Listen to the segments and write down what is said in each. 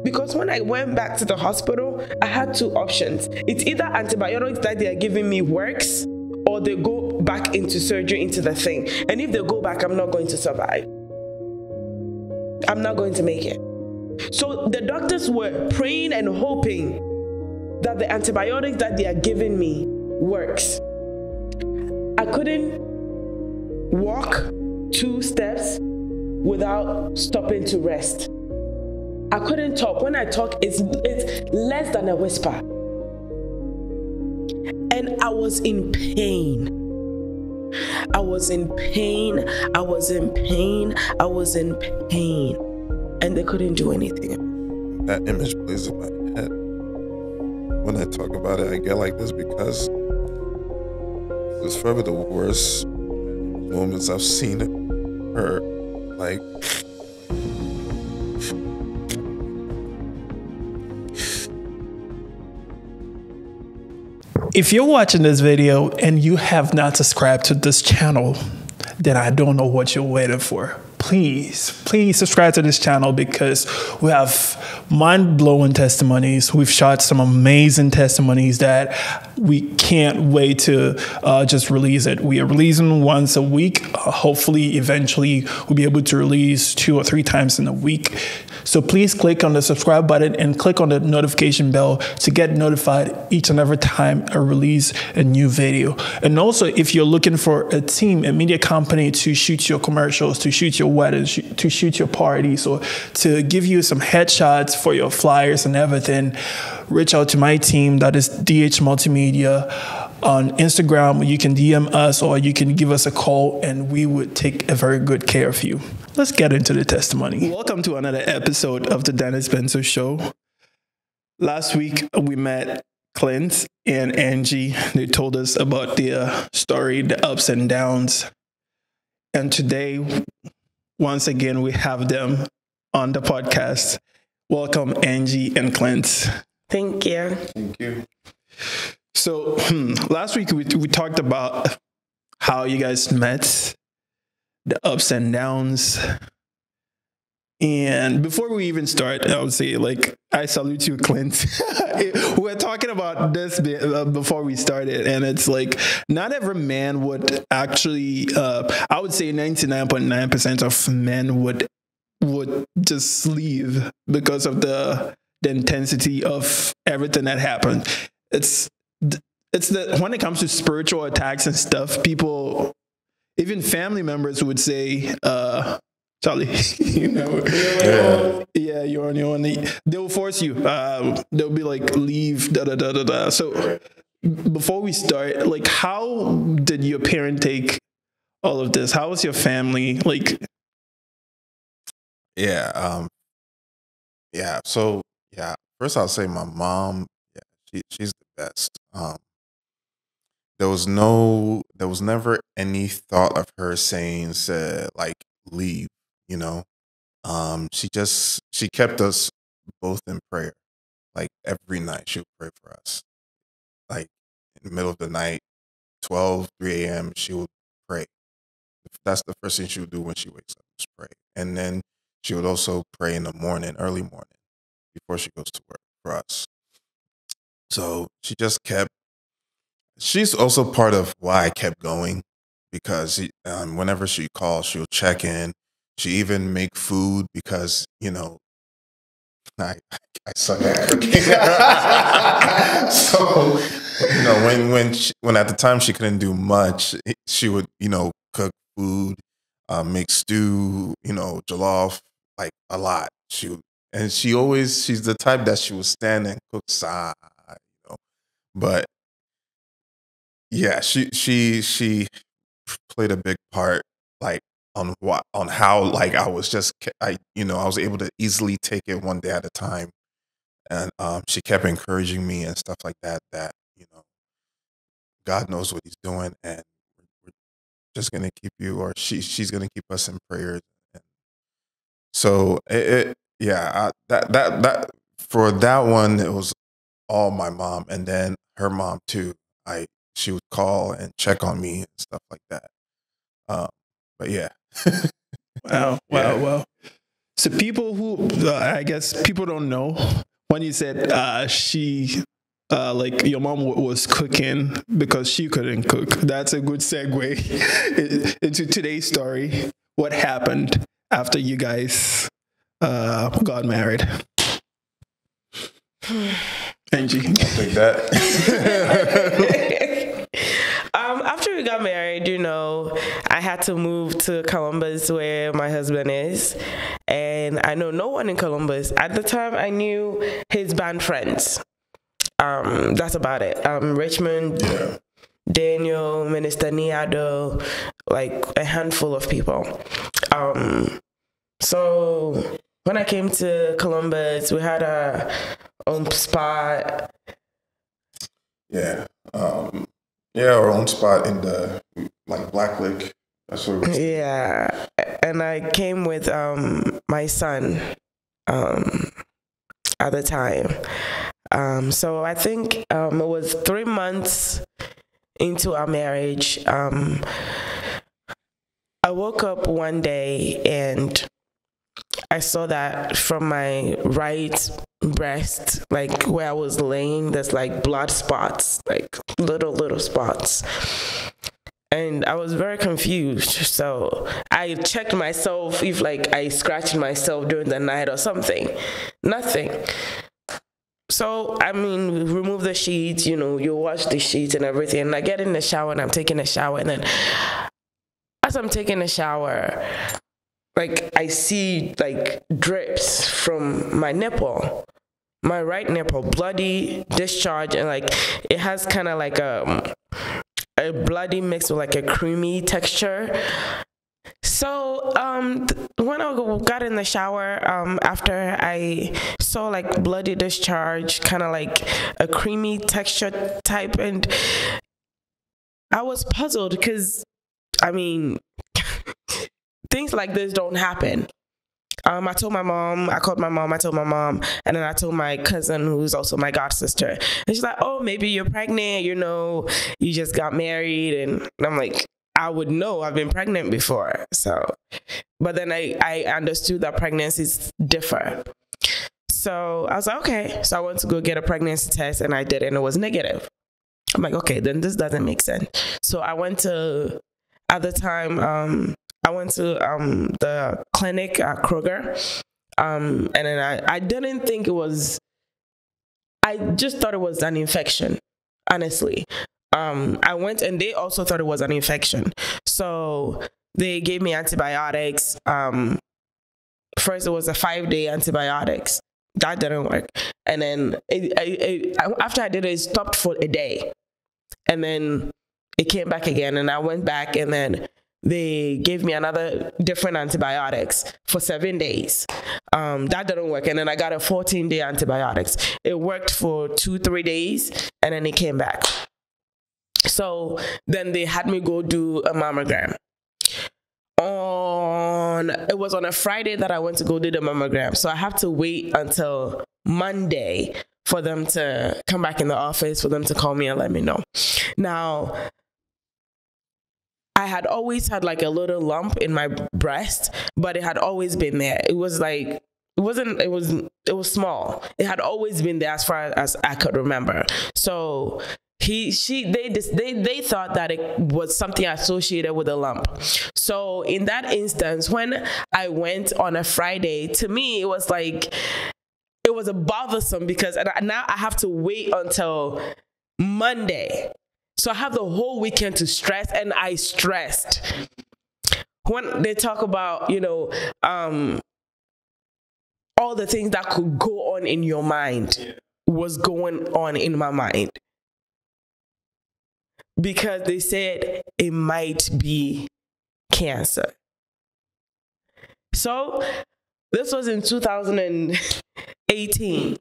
Because when I went back to the hospital, I had two options. It's either antibiotics that they are giving me works, or they go back into surgery, into the thing. And if they go back, I'm not going to survive. I'm not going to make it. So the doctors were praying and hoping that the antibiotics that they are giving me works. I couldn't walk 2 steps without stopping to rest. I couldn't talk. When I talk, it's less than a whisper. And I was in pain. I was in pain. I was in pain. I was in pain. And they couldn't do anything. That image plays in my head. When I talk about it, I get like this because it was probably the worst moments I've seen her, like, if you're watching this video and you have not subscribed to this channel, then I don't know what you're waiting for. Please subscribe to this channel because we have mind-blowing testimonies. We've shot some amazing testimonies that we can't wait to just release it. We are releasing once a week. Hopefully, eventually, we'll be able to release 2 or 3 times in a week. So please click on the subscribe button and click on the notification bell to get notified each and every time I release a new video. And also, if you're looking for a team, a media company to shoot your commercials, to shoot your weddings, to shoot your parties, or to give you some headshots for your flyers and everything, reach out to my team. That is DH Multimedia. On Instagram, you can DM us or you can give us a call and we would take a very good care of you. Let's get into the testimony. Welcome to another episode of the Dennis Benzo Show. Last week, we met Clint and Angie. They told us about their story, the ups and downs. And today, once again, we have them on the podcast. Welcome, Angie and Clint. Thank you. thank you. So last week we talked about how you guys met, the ups and downs. And before we even start, I would say, like, I salute you, Clint. We were talking about this before we started, and it's like not every man would actually, I would say 99.9% of men would just leave because of the intensity of everything that happened. It's that when it comes to spiritual attacks and stuff, people, even family members would say, Charlie, you know, yeah, you're on your own. They'll force you. They'll be like, leave, da da da da da. So before we start, like, how did your parent take all of this? How was your family? Like, So first I'll say my mom, she's the best. There was never any thought of her saying, like, leave, you know. She kept us both in prayer. Like, every night she would pray for us. Like, in the middle of the night, 3 a.m., she would pray. That's the first thing she would do when she wakes up, is pray. And then she would also pray in the morning, early morning, before she goes to work for us. So she's also part of why I kept going, because whenever she calls, she'll check in. She even make food because, you know, I suck at cooking. So, you know, when at the time she couldn't do much, she would, you know, cook food, make stew, you know, jollof, like, a lot. She's the type that she would stand and cook side, you know. But yeah, she played a big part, like, on how, like, I was able to easily take it one day at a time, and she kept encouraging me and stuff like that. That, you know, God knows what He's doing, and we're just gonna keep you, or she's gonna keep us in prayers. And so that for that one, it was all my mom, and then her mom too. She would call and check on me and stuff like that. But yeah. Wow. So people who, I guess people don't know, when you said like your mom was cooking because she couldn't cook, that's a good segue into today's story. What happened after you guys got married? Angie. I think that. After we got married, I had to move to Columbus where my husband is. And I know no one in Columbus. At the time, I knew his band friends. That's about it. Richmond, yeah. Daniel, Minister Niado, like a handful of people. So when I came to Columbus, we had our own spot. Yeah. Our own spot in the Black Lake. That's what it was. Yeah. And I came with my son at the time. So I think it was 3 months into our marriage. I woke up one day and I saw that from my right breast, like where I was laying, there's like blood spots, like little spots. And I was very confused. So I checked myself if like I scratched myself during the night or something. Nothing. So, I mean, we remove the sheets, you wash the sheets and everything. And I get in the shower and I'm taking a shower. And then as I'm taking a shower, like I see like drips from my nipple, my right nipple, bloody discharge. And like it has kind of like a bloody mix with like a creamy texture. So when I got in the shower, after I saw like bloody discharge, kind of like a creamy texture type, and I was puzzled because, I mean, things like this don't happen. I told my mom, I called my mom, I told my mom, and then I told my cousin, who's also my god sister. And she's like, oh, maybe you're pregnant, you just got married. And I'm like, I would know, I've been pregnant before. So, but then I understood that pregnancies differ. So I was like, okay. So I went to go get a pregnancy test and I did it and it was negative. I'm like, okay, then this doesn't make sense. So I went to, at the time, I went to the clinic at Kroger. And then I didn't think it was, I just thought it was an infection, honestly. I went and they also thought it was an infection. So they gave me antibiotics. First, it was a 5-day antibiotics. That didn't work. And then after I did it, it stopped for a day. And then it came back again. And I went back and then they gave me another different antibiotics for 7 days. That didn't work. And then I got a 14-day antibiotics. It worked for 2-3 days and then it came back. So then they had me go do a mammogram. It was on a Friday that I went to go do the mammogram. So I have to wait until Monday for them to come back in the office, for them to call me and let me know. Now, I had always had like a little lump in my breast, but it had always been there. It was like, it was small. It had always been there as far as I could remember. So they thought that it was something associated with a lump. So in that instance, when I went on a Friday, to me, it was like, it was a bothersome because now I have to wait until Monday. So I have the whole weekend to stress, and I stressed. When they talk about, all the things that could go on in your mind was going on in my mind. Because they said it might be cancer. So this was in 2018.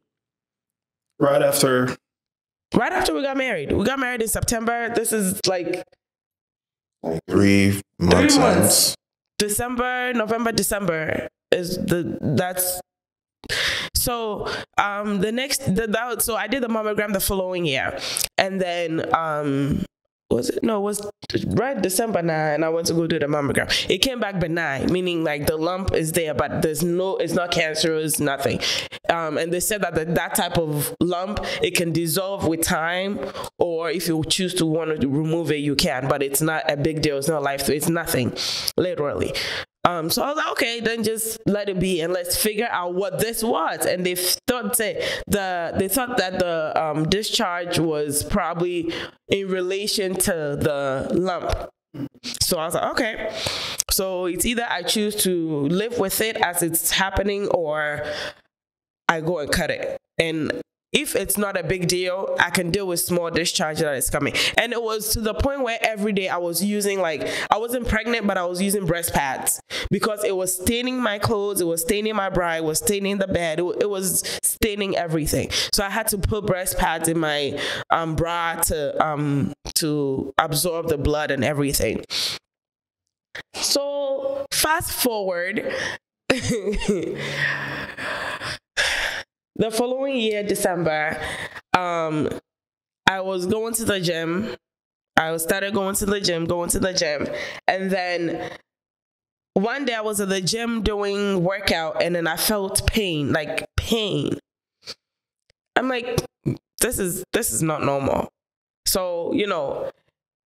Right after we got married. We got married in September. This is like 3 months. December, November, December that's. So so I did the mammogram the following year, and then was it? No, it was right December 9. I went to go do the mammogram. It came back benign, meaning like the lump is there, but it's not cancerous, nothing. And they said that that type of lump, it can dissolve with time, or if you choose to want to remove it, you can, but it's not a big deal. It's not life-threatening. It's nothing, literally. So I was like, okay, then just let it be and let's figure out what this was. And they thought that the discharge was probably in relation to the lump. So I was like, okay. So it's either I choose to live with it as it's happening, or I go and cut it. And if it's not a big deal, I can deal with small discharge that is coming. And it was to the point where every day I was using, like, I wasn't pregnant, but I was using breast pads because it was staining my clothes, it was staining my bra, it was staining the bed, it was staining everything. So I had to put breast pads in my bra to absorb the blood and everything. So fast forward. The following year, December, I was going to the gym. I started going to the gym. And then one day I was at the gym doing workout, and then I felt pain. I'm like, this is not normal. So,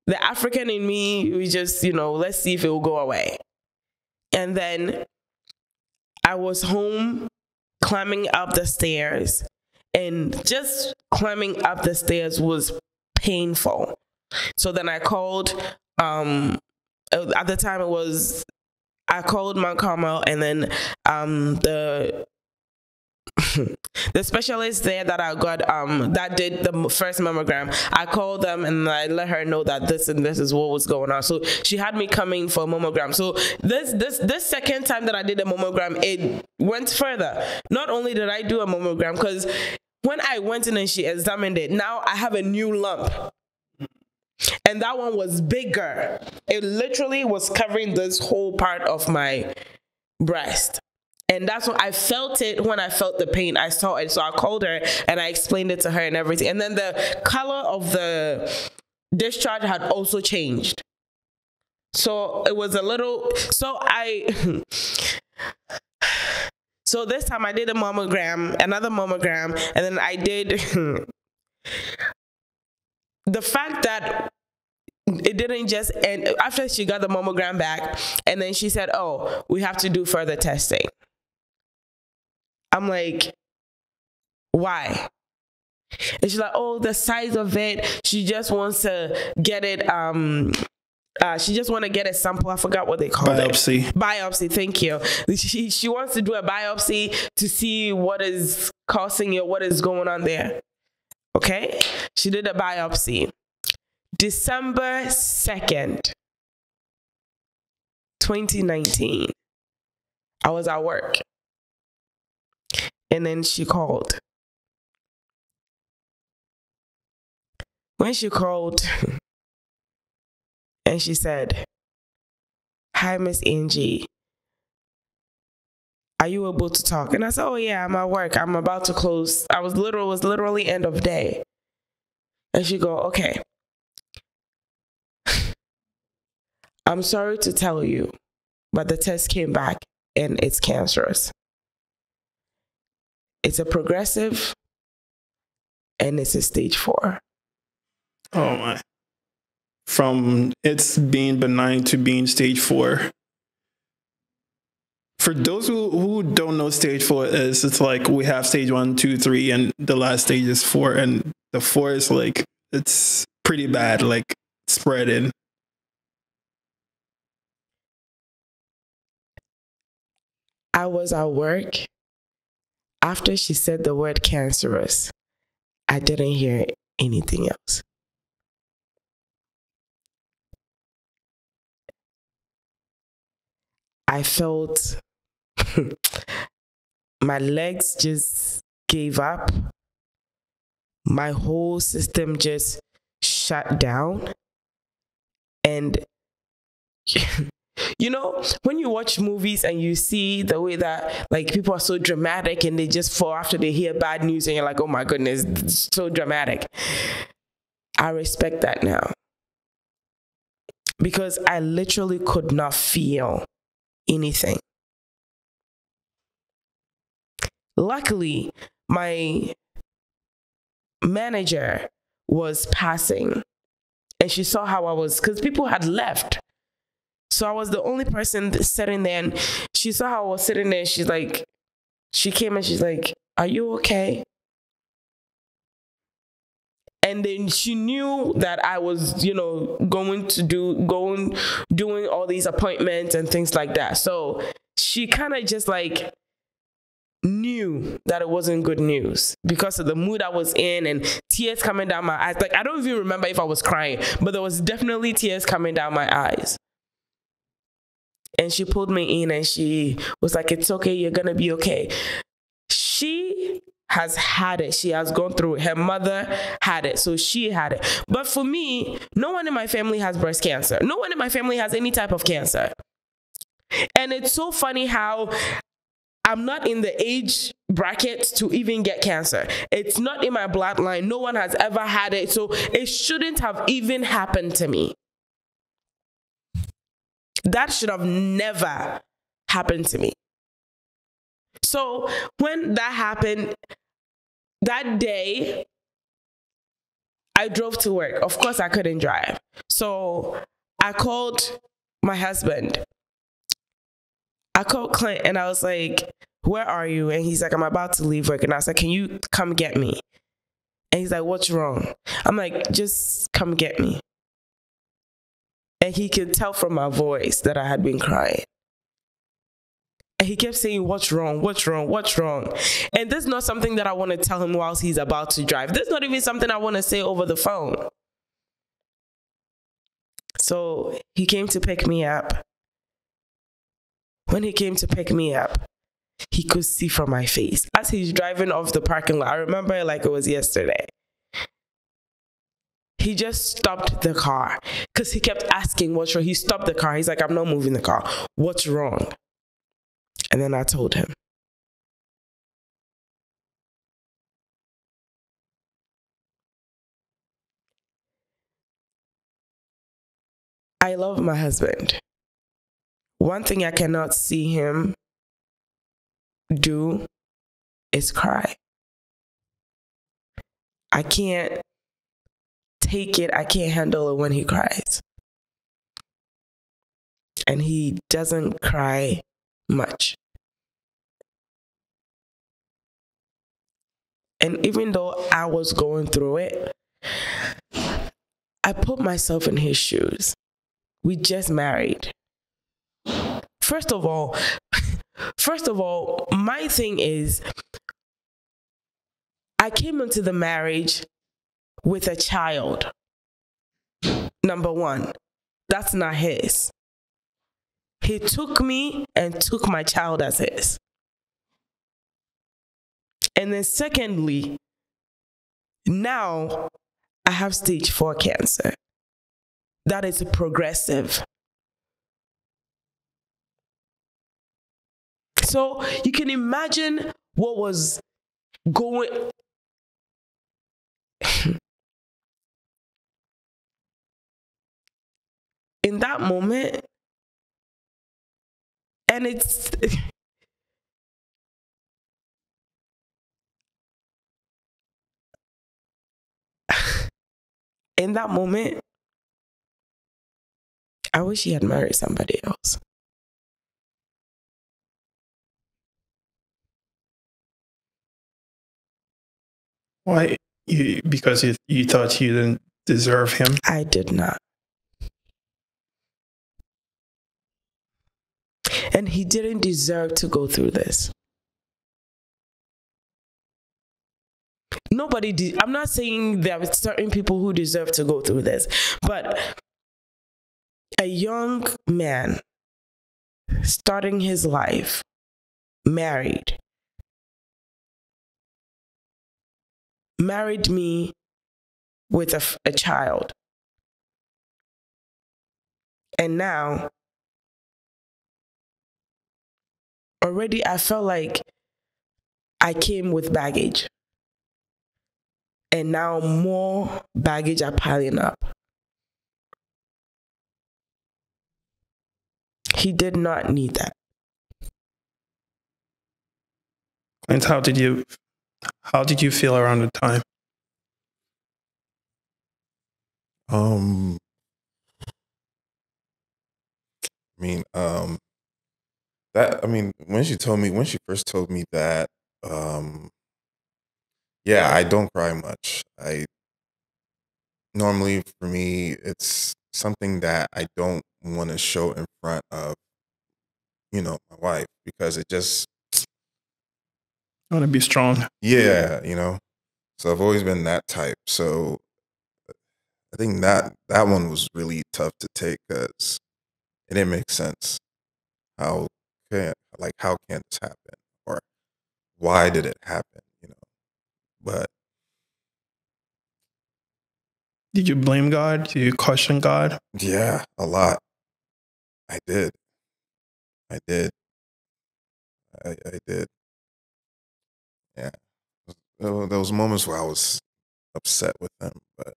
the African in me, we just, let's see if it will go away. And then I was home, climbing up the stairs, and just climbing up the stairs was painful. So then I called, at the time I called Mount Carmel, and then the specialist there that I got, that did the first mammogram, I called them and I let her know that this and this is what was going on. So she had me coming for a mammogram. So this second time that I did a mammogram, it went further. Not only did I do a mammogram, because when I went in and she examined it, now I have a new lump. And that one was bigger. It literally was covering this whole part of my breast. And that's when I felt it. When I felt the pain, I saw it. So I called her and I explained it to her and everything. And then the color of the discharge had also changed. So it was a little, so this time I did another mammogram, and then I did, the fact that it didn't just end after she got the mammogram back, and then she said, oh, we have to do further testing. I'm like, why? And she's like, oh, the size of it. She just wants to get it. She just want to get a sample. I forgot what they call it. Biopsy. Thank you. She wants to do a biopsy to see what is causing it, what is going on there. Okay. She did a biopsy. December 2nd, 2019. I was at work. And then she called. When she called, and she said, hi, Miss Angie. Are you able to talk? And I said, oh yeah, I'm at work. I'm about to close. It was literally end of day. And she go, okay. I'm sorry to tell you, but the test came back and it's cancerous. It's a progressive, and it's a stage 4. Oh my. From it's being benign to being stage 4. For those who don't know stage 4 is, it's like we have stage 1, 2, 3, and the last stage is 4. And the 4 is like, it's pretty bad, like spreading. I was at work. After she said the word cancerous, I didn't hear anything else. I felt my legs just gave up. My whole system just shut down. And when you watch movies and you see the way that like people are so dramatic and they just fall after they hear bad news and you're like, oh my goodness, it's so dramatic. I respect that now. because I literally could not feel anything. Luckily, my manager was passing and she saw how I was, because people had left. So I was the only person sitting there, and she saw how I was sitting there. She's like, she came and she's like, "Are you okay?" And then she knew that I was, doing all these appointments and things like that. So she kind of just like knew that it wasn't good news because of the mood I was in and tears coming down my eyes. Like, I don't even remember if I was crying, but there was definitely tears coming down my eyes. And she pulled me in and she was like, "It's okay, you're going to be okay." She has had it. She has gone through it. Her mother had it, so she had it. But for me, no one in my family has breast cancer. No one in my family has any type of cancer. And it's so funny how I'm not in the age bracket to even get cancer. It's not in my bloodline. No one has ever had it, so it shouldn't have even happened to me. That should have never happened to me. So when that happened, that day, I drove to work. Of course, I couldn't drive. So I called my husband. I called Clint and I was like, "Where are you?" And he's like, "I'm about to leave work." And I was like, "Can you come get me?" And he's like, "What's wrong?" I'm like, "Just come get me." And he could tell from my voice that I had been crying. And he kept saying, "What's wrong? What's wrong? What's wrong?" And this is not something that I want to tell him whilst he's about to drive. This is not even something I want to say over the phone. So he came to pick me up. When he came to pick me up, he could see from my face. As he's driving off the parking lot, I remember it like it was yesterday. He just stopped the car because he kept asking, "What's wrong?" He stopped the car. He's like, "I'm not moving the car. What's wrong?" And then I told him. I love my husband. One thing I cannot see him do is cry. I can't take it. I can't handle it when he cries. And he doesn't cry much. And even though I was going through it, I put myself in his shoes. We just married. First of all, my thing is, I came into the marriage with a child. Number one, that's not his. He took me and took my child as his. And then secondly, now I have stage 4 cancer. That is progressive. So you can imagine what was going in that moment. And it's in that moment, I wish he had married somebody else. Why? Because you thought you didn't deserve him? I did not. And he didn't deserve to go through this. Nobody did. I'm not saying there are certain people who deserve to go through this, but a young man starting his life, married me with a child. And now, already I felt like I came with baggage. And now more baggage are piling up. He did not need that. And how did you feel around the time? When she first told me that, yeah, I don't cry much. Normally for me, it's something that I don't want to show in front of, my wife, because it just, I want to be strong. yeah, so I've always been that type. So I think that one was really tough to take because it didn't make sense. How can this happen? Or why did it happen? But Did you blame God? Did you question God? yeah, a lot. I did. I did. I did. Yeah. There was moments where I was upset with them, but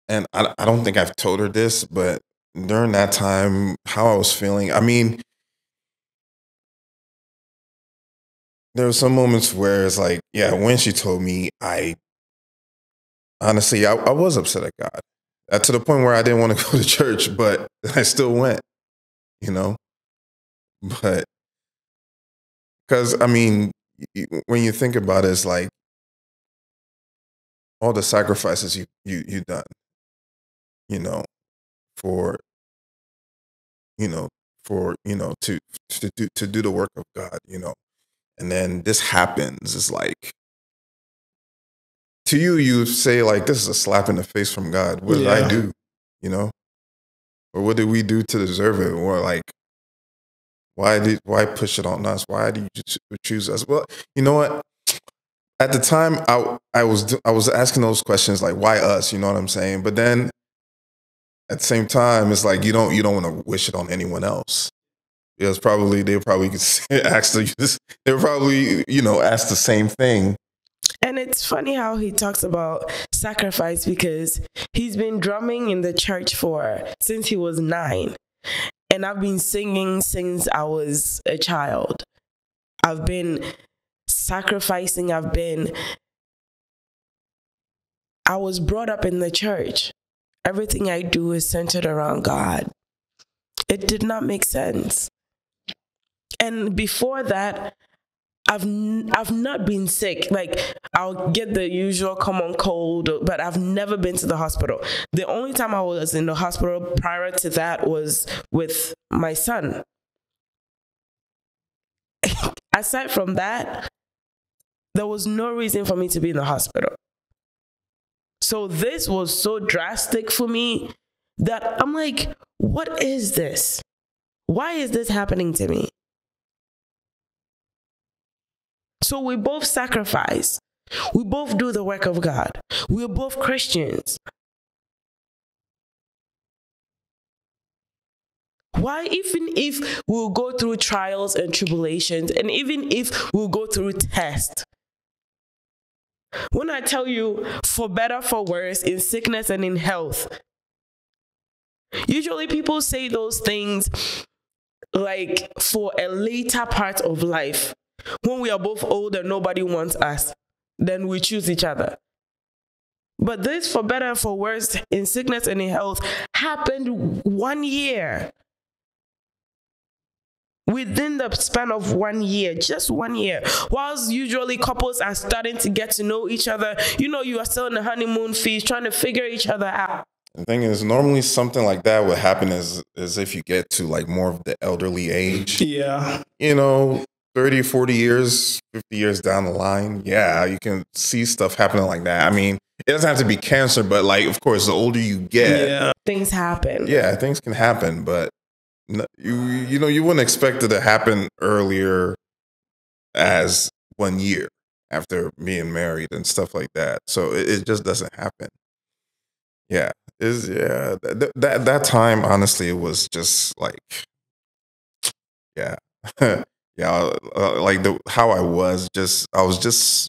and I don't think I've told her this, but during that time, how I was feeling, there were some moments where it's like, yeah, when she told me, honestly, I was upset at God. To the point where I didn't want to go to church, but I still went, But, because, when you think about it, it's like all the sacrifices you done, for, to do the work of God, and then this happens. It's like, to you say, like, this is a slap in the face from God. What did I do? Or what did we do to deserve it? Or like, why push it on us? Why did you choose us? Well, you know what? At the time, I was asking those questions, like, why us? You know what I'm saying? But then at the same time, it's like you don't want to wish it on anyone else. Because they probably ask they were probably ask the same thing. And it's funny how he talks about sacrifice, because he's been drumming in the church since he was 9. And I've been singing since I was a child. I've been sacrificing. I was brought up in the church. Everything I do is centered around God. It did not make sense. And before that, I've not been sick. Like, I'll get the usual common cold, but I've never been to the hospital. The only time I was in the hospital prior to that was with my son. Aside from that, there was no reason for me to be in the hospital. So this was so drastic for me that I'm like, what is this? Why is this happening to me? So we both sacrifice. We both do the work of God. We're both Christians. Why, even if we'll go through trials and tribulations, and even if we'll go through tests, when I tell you, for better, for worse, in sickness and in health, usually people say those things like for a later part of life. When we are both old and nobody wants us, then we choose each other. But this, for better and for worse, in sickness and in health, happened 1 year. Within the span of 1 year, just 1 year. Whilst usually couples are starting to get to know each other, you are still in the honeymoon phase, trying to figure each other out. The thing is, normally something like that would happen is if you get to like more of the elderly age. Yeah. 30, 40 years, 50 years down the line, yeah, you can see stuff happening like that. It doesn't have to be cancer, but like, of course, the older you get, things happen. Yeah, things can happen, but you wouldn't expect it to happen earlier as 1 year after being married and stuff like that. So it just doesn't happen. Yeah, that time, honestly, it was just like, yeah. Yeah, like how I was I was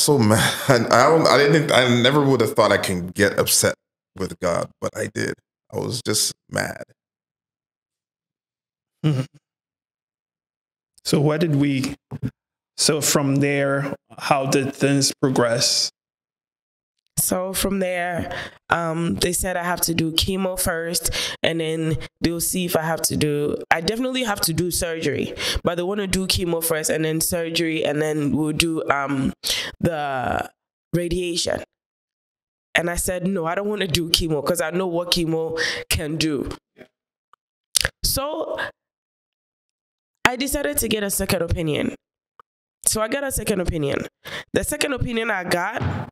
so mad. I never would have thought I can get upset with God, but I did. I was just mad. Mm-hmm. So from there, how did things progress? So from there, they said I have to do chemo first, and then they'll see if I definitely have to do surgery, but they want to do chemo first and then surgery, and then we'll do the radiation. And I said, no, I don't want to do chemo because I know what chemo can do. So I decided to get a second opinion. So I got a second opinion. The second opinion I got,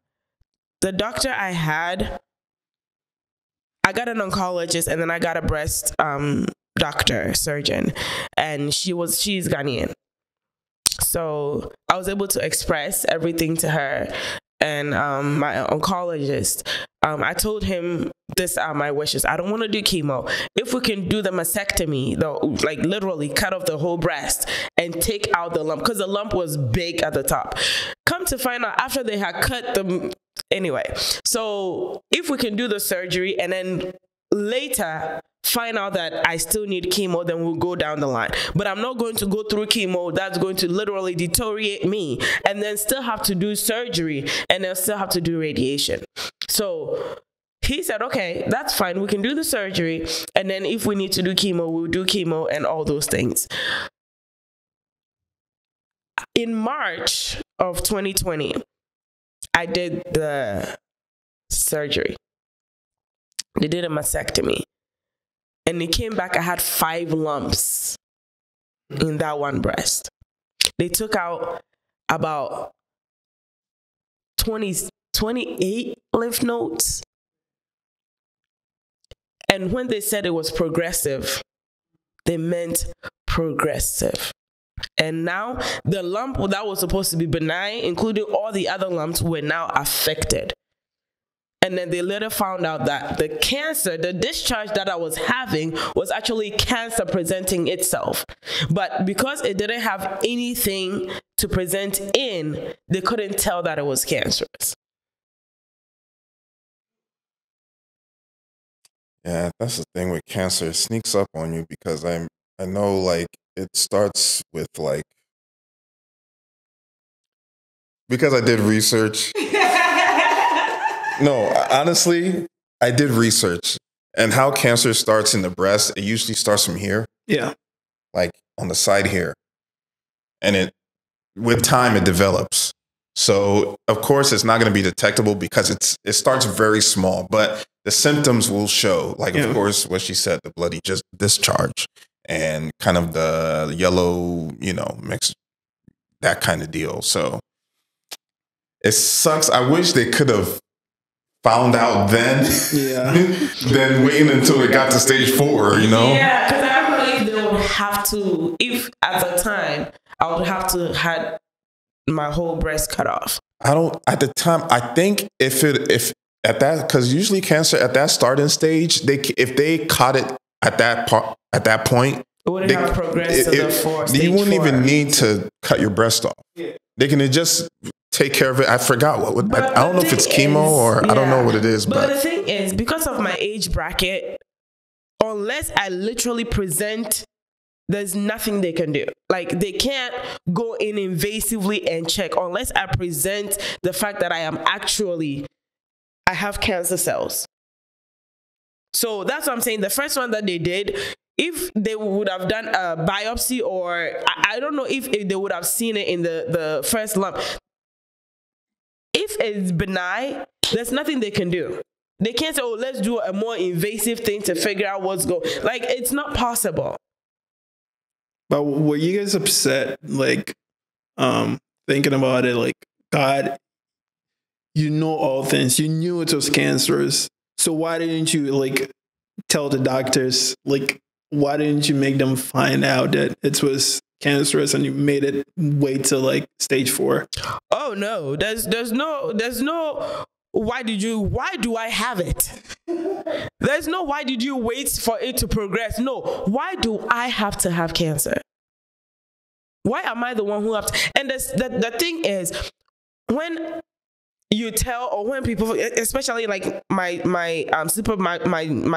the doctor I got an oncologist, and then I got a breast doctor, surgeon, and she's Ghanaian. So I was able to express everything to her. And my oncologist, I told him, these are my wishes. I don't want to do chemo. If we can do the mastectomy, like literally cut off the whole breast and take out the lump, because the lump was big at the top. Come to find out, after they had cut the... Anyway, so if we can do the surgery and then later find out that I still need chemo, then we'll go down the line. But I'm not going to go through chemo. That's going to literally deteriorate me, and then still have to do surgery, and then still have to do radiation. So he said, okay, that's fine. We can do the surgery, and then if we need to do chemo, we'll do chemo and all those things. In March of 2020, I did the surgery. They did a mastectomy. And it came back, I had 5 lumps in that one breast. They took out about 28 lymph nodes. And when they said it was progressive, they meant progressive. And now the lump that was supposed to be benign, including all the other lumps, were now affected. And then they later found out that the cancer, the discharge that I was having, was actually cancer presenting itself. But because it didn't have anything to present in, they couldn't tell that it was cancerous. Yeah, that's the thing with cancer. It sneaks up on you because I know, like, it starts with, like, because I did research. No, honestly, I did research, and how cancer starts in the breast, it usually starts from here. Yeah. Like on the side here. And with time, it develops. So, of course, it's not going to be detectable because it starts very small, but the symptoms will show. Like, of course, what she said, the bloody discharge and kind of the yellow, mixed, that kind of deal. So it sucks. I wish they could have found out then, then waiting until it got to stage 4, Yeah, because I don't know if they would have to, if at the time, I would have to had my whole breast cut off. At the time, I think if at that, because usually cancer at that starting stage, if they caught it at that point, it wouldn't have progressed to the 4 stage. You wouldn't 4. even need to cut your breast off. Yeah. They can just take care of it. I forgot I don't know if it's chemo or I don't know what it is. But the thing is, because of my age bracket, unless I literally present, there's nothing they can do. Like, they can't go in invasively and check unless I present the fact that I have cancer cells. So that's what I'm saying. The first one that they did, if they would have done a biopsy, or I don't know if they would have seen it in the first lump. If it's benign, there's nothing they can do. They can't say, oh, let's do a more invasive thing to figure out what's going on. Like, it's not possible. But were you guys upset, like, thinking about it, like, God, you know all things. You knew it was cancerous. So why didn't you, like, tell the doctors, like, why didn't you make them find out that it was cancerous and you made it wait till like stage 4? Oh no, there's no why do I have it? There's no why did you wait for it to progress? No, why do I have to have cancer? Why am I the one who have to? And the thing is, when you tell, or when people, especially like my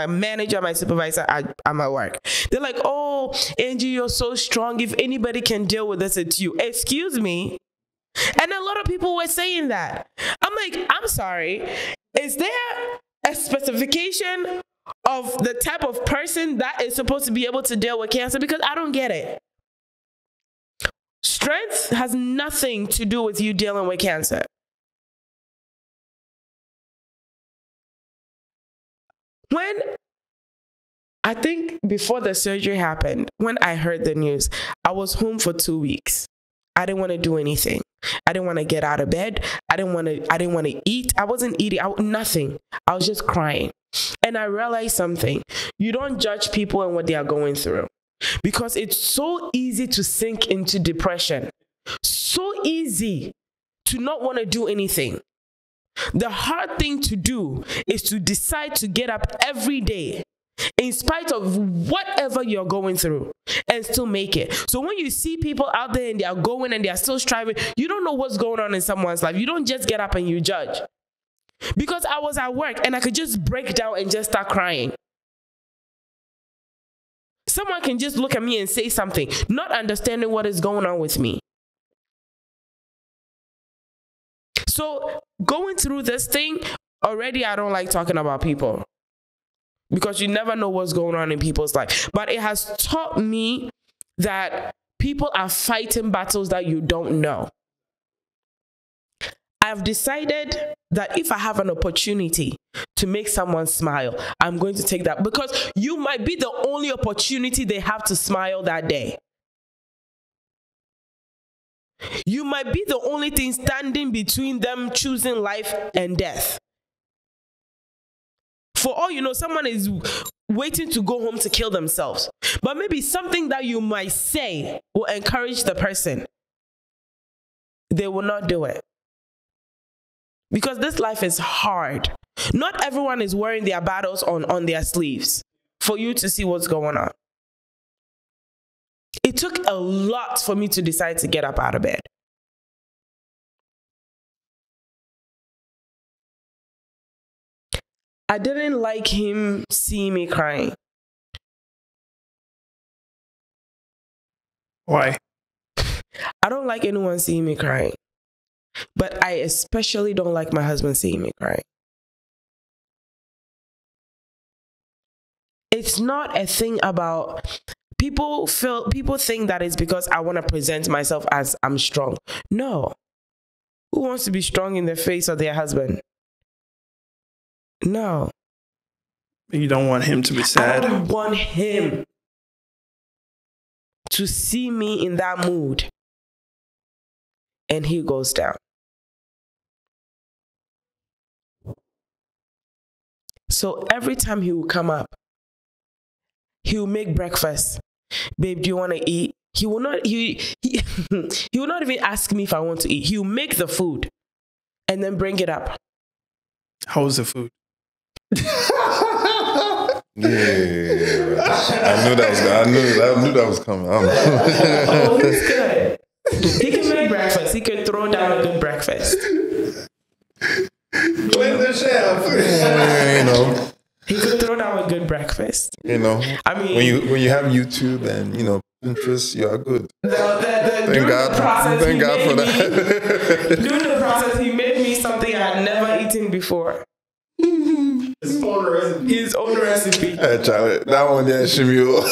manager, my supervisor at my work, they're like, oh, Angie, you're so strong. If anybody can deal with this, it's you. Excuse me. And a lot of people were saying that. I'm like, I'm sorry. Is there a specification of the type of person that is supposed to be able to deal with cancer? Because I don't get it. Strength has nothing to do with you dealing with cancer. When I think before the surgery happened, when I heard the news, I was home for 2 weeks. I didn't want to do anything. I didn't want to get out of bed. I didn't want to eat. I wasn't eating. Nothing. I was just crying. And I realized something. You don't judge people and what they are going through, because it's so easy to sink into depression. So easy to not want to do anything. The hard thing to do is to decide to get up every day in spite of whatever you're going through and still make it. So when you see people out there and they are going and they are still striving, you don't know what's going on in someone's life. You don't just get up and you judge. Because I was at work and I could just break down and just start crying. Someone can just look at me and say something, not understanding what is going on with me. So going through this thing, already I don't like talking about people, because you never know what's going on in people's life. But it has taught me that people are fighting battles that you don't know. I've decided that if I have an opportunity to make someone smile, I'm going to take that, because you might be the only opportunity they have to smile that day. You might be the only thing standing between them choosing life and death. For all you know, someone is waiting to go home to kill themselves. But maybe something that you might say will encourage the person. They will not do it. Because this life is hard. Not everyone is wearing their battles on their sleeves for you to see what's going on. It took a lot for me to decide to get up out of bed. I didn't like him seeing me crying. Why? I don't like anyone seeing me crying. But I especially don't like my husband seeing me crying. It's not a thing about... People think that it's because I want to present myself as I'm strong. No. Who wants to be strong in the face of their husband? No. You don't want him to be sad? I don't want him to see me in that mood. And he goes down. So every time he will come up, he will make breakfast. Babe, do you want to eat? He will not will not even ask me if I want to eat. He will make the food and then bring it up. How was the food? Yeah. I knew that was coming. Oh, he's good. He can make breakfast. He can throw down a good breakfast. Clint the chef. You know. He could throw down a good breakfast. You know. I mean, when you have YouTube and Pinterest, you are good. Thank God for that. During the process, he made me something I had never eaten before. His own recipe. Hey, Charlie, that one there, Shimio.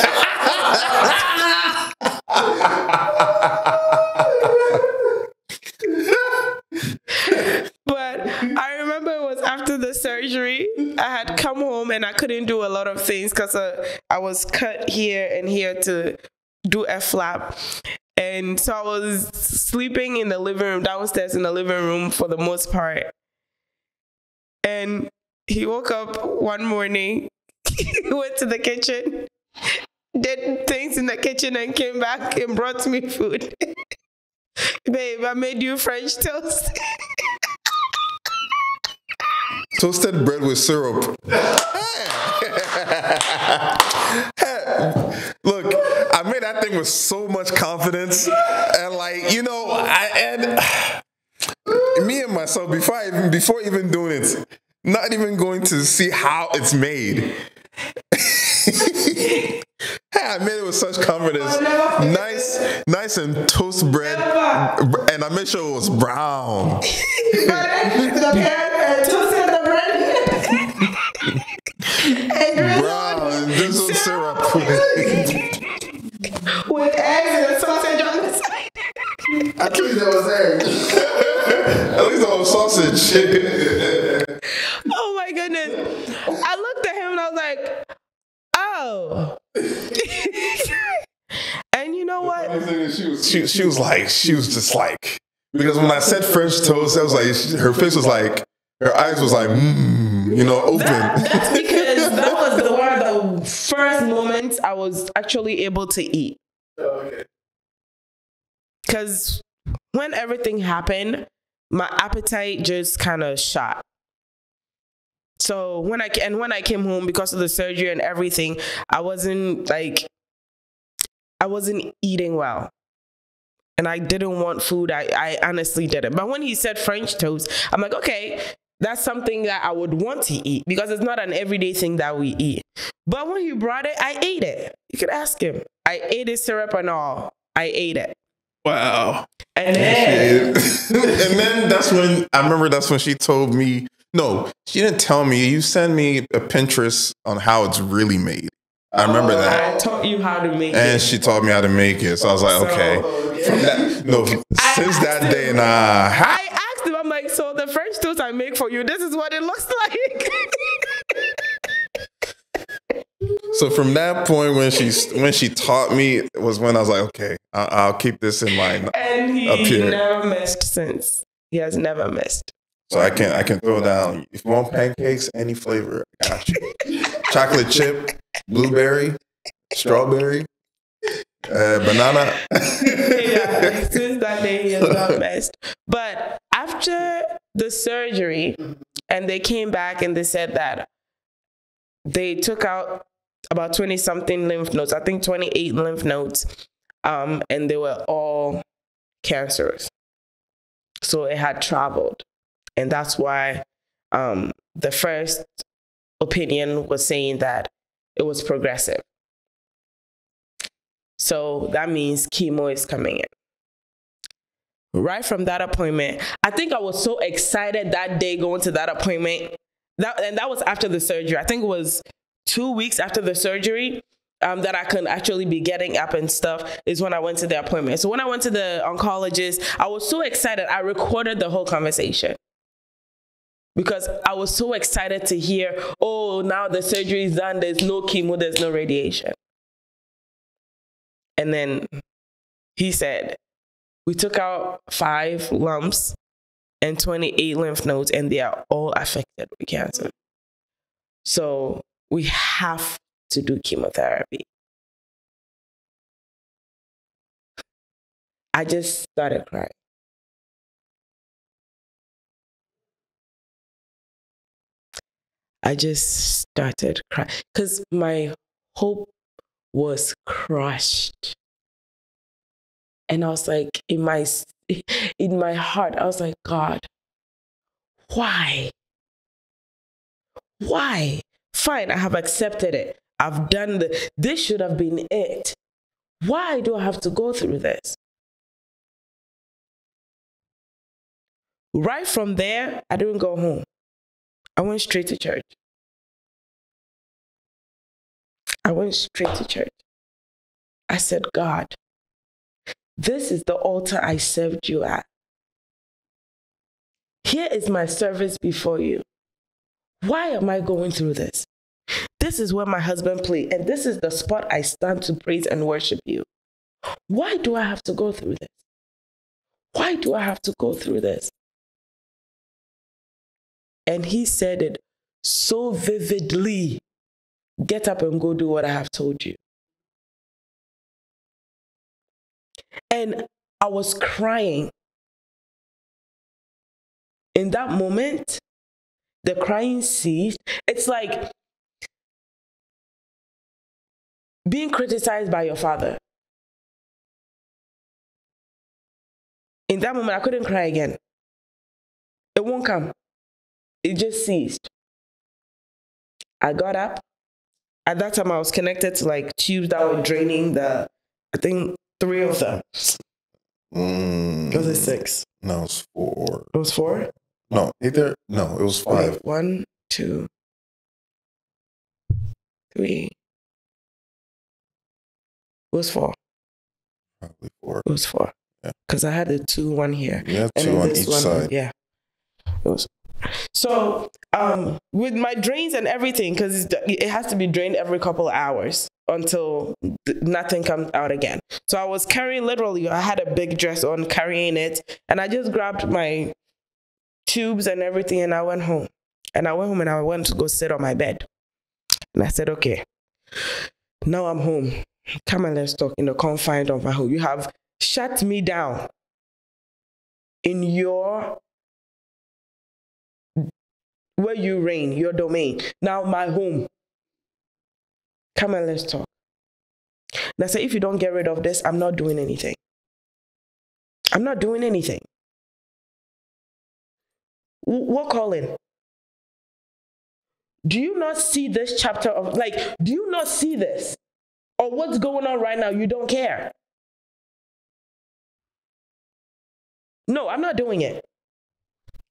But I remember it was after the surgery. I had come home and I couldn't do a lot of things because I was cut here and here to do a flap. And so I was sleeping in the living room, downstairs in the living room for the most part. And he woke up one morning, he went to the kitchen, did things in the kitchen and came back and brought me food. Babe, I made you French toast. Toasted bread with syrup. Look, I made that it with so much confidence, and like, you know, me and myself, before even doing it, not even going to see how it's made. I made it with such confidence. Nice and toast bread, and I made sure it was brown. Brown, drizzle syrup. With eggs and sausage on the side. At least there was eggs. At least there was sausage. Oh my goodness. I looked at him and I was like, oh. And you know what? She was just like, because when I said French toast, I was like, her face was like, her eyes was like, you know, open. That's because that was one of the first moments I was actually able to eat. Oh, okay. Because when everything happened, my appetite just kind of shot. So when I came home, because of the surgery and everything, I wasn't eating well. And I didn't want food. I honestly didn't. But when he said French toast, I'm like, okay, that's something that I would want to eat, because it's not an everyday thing that we eat. But when he brought it, I ate it. You could ask him. I ate his syrup and all. I ate it. Wow. And then that's when she told me, no, she didn't tell me. You sent me a Pinterest on how it's really made. I remember that. I taught you how to make it. And she taught me how to make it. So I was like, okay. Since that day, nah. I asked him, I'm like, so the French toast I make for you, this is what it looks like. So from that point, when she taught me, was when I was like, okay, I'll keep this in mind. And he never missed since. He has never missed. So I can throw down. If you want pancakes, any flavor, I got you. Chocolate chip, blueberry, strawberry, banana. Yeah, since that day he has not missed. But after the surgery, and they came back and they said that they took out about 20-something lymph nodes. I think 28 lymph nodes, and they were all cancerous. So it had traveled. And that's why the first opinion was saying that it was progressive. So that means chemo is coming in. Right from that appointment, I think I was so excited that day going to that appointment. That was after the surgery. I think it was 2 weeks after the surgery that I could actually be getting up and stuff is when I went to the appointment. So when I went to the oncologist, I was so excited. I recorded the whole conversation. Because I was so excited to hear, oh, now the surgery is done. There's no chemo. There's no radiation. And then he said, we took out 5 lumps and 28 lymph nodes, and they are all affected with cancer. So we have to do chemotherapy. I just started crying. I just started crying because my hope was crushed. And I was like, in my heart, I was like, God, why? Why? Fine, I have accepted it. I've done this should have been it. Why do I have to go through this? Right from there, I didn't go home. I went straight to church. I went straight to church. I said, God, this is the altar I served you at. Here is my service before you. Why am I going through this? This is where my husband played, and this is the spot I stand to praise and worship you. Why do I have to go through this? Why do I have to go through this? And he said it so vividly. Get up and go do what I have told you. And I was crying. In that moment, the crying ceased. It's like being criticized by your father. In that moment, I couldn't cry again. It won't come. It just ceased. I got up. At that time, I was connected to like tubes that were draining I think 3 of them. Was it 6? No, it was 4. It was 4? No, it was 5. Wait, 1, 2, 3. It was 4. Probably 4. It was 4. Because I had the 2, 1 here. Yeah, 2 on each side. Yeah. It was. So, with my drains and everything, because it has to be drained every couple of hours until nothing comes out again. So I was carrying, literally, I had a big dress on, carrying it, and I just grabbed my tubes and everything, and I went home. And I went home and I went to go sit on my bed. And I said, okay, now I'm home. Come and let's talk in the confines of my home. You have shut me down in your, where you reign, your domain. Now my home. Come and let's talk. And I said, if you don't get rid of this, I'm not doing anything. I'm not doing anything. What calling? Do you not see this chapter of, like, do you not see this? Or what's going on right now? You don't care. No, I'm not doing it.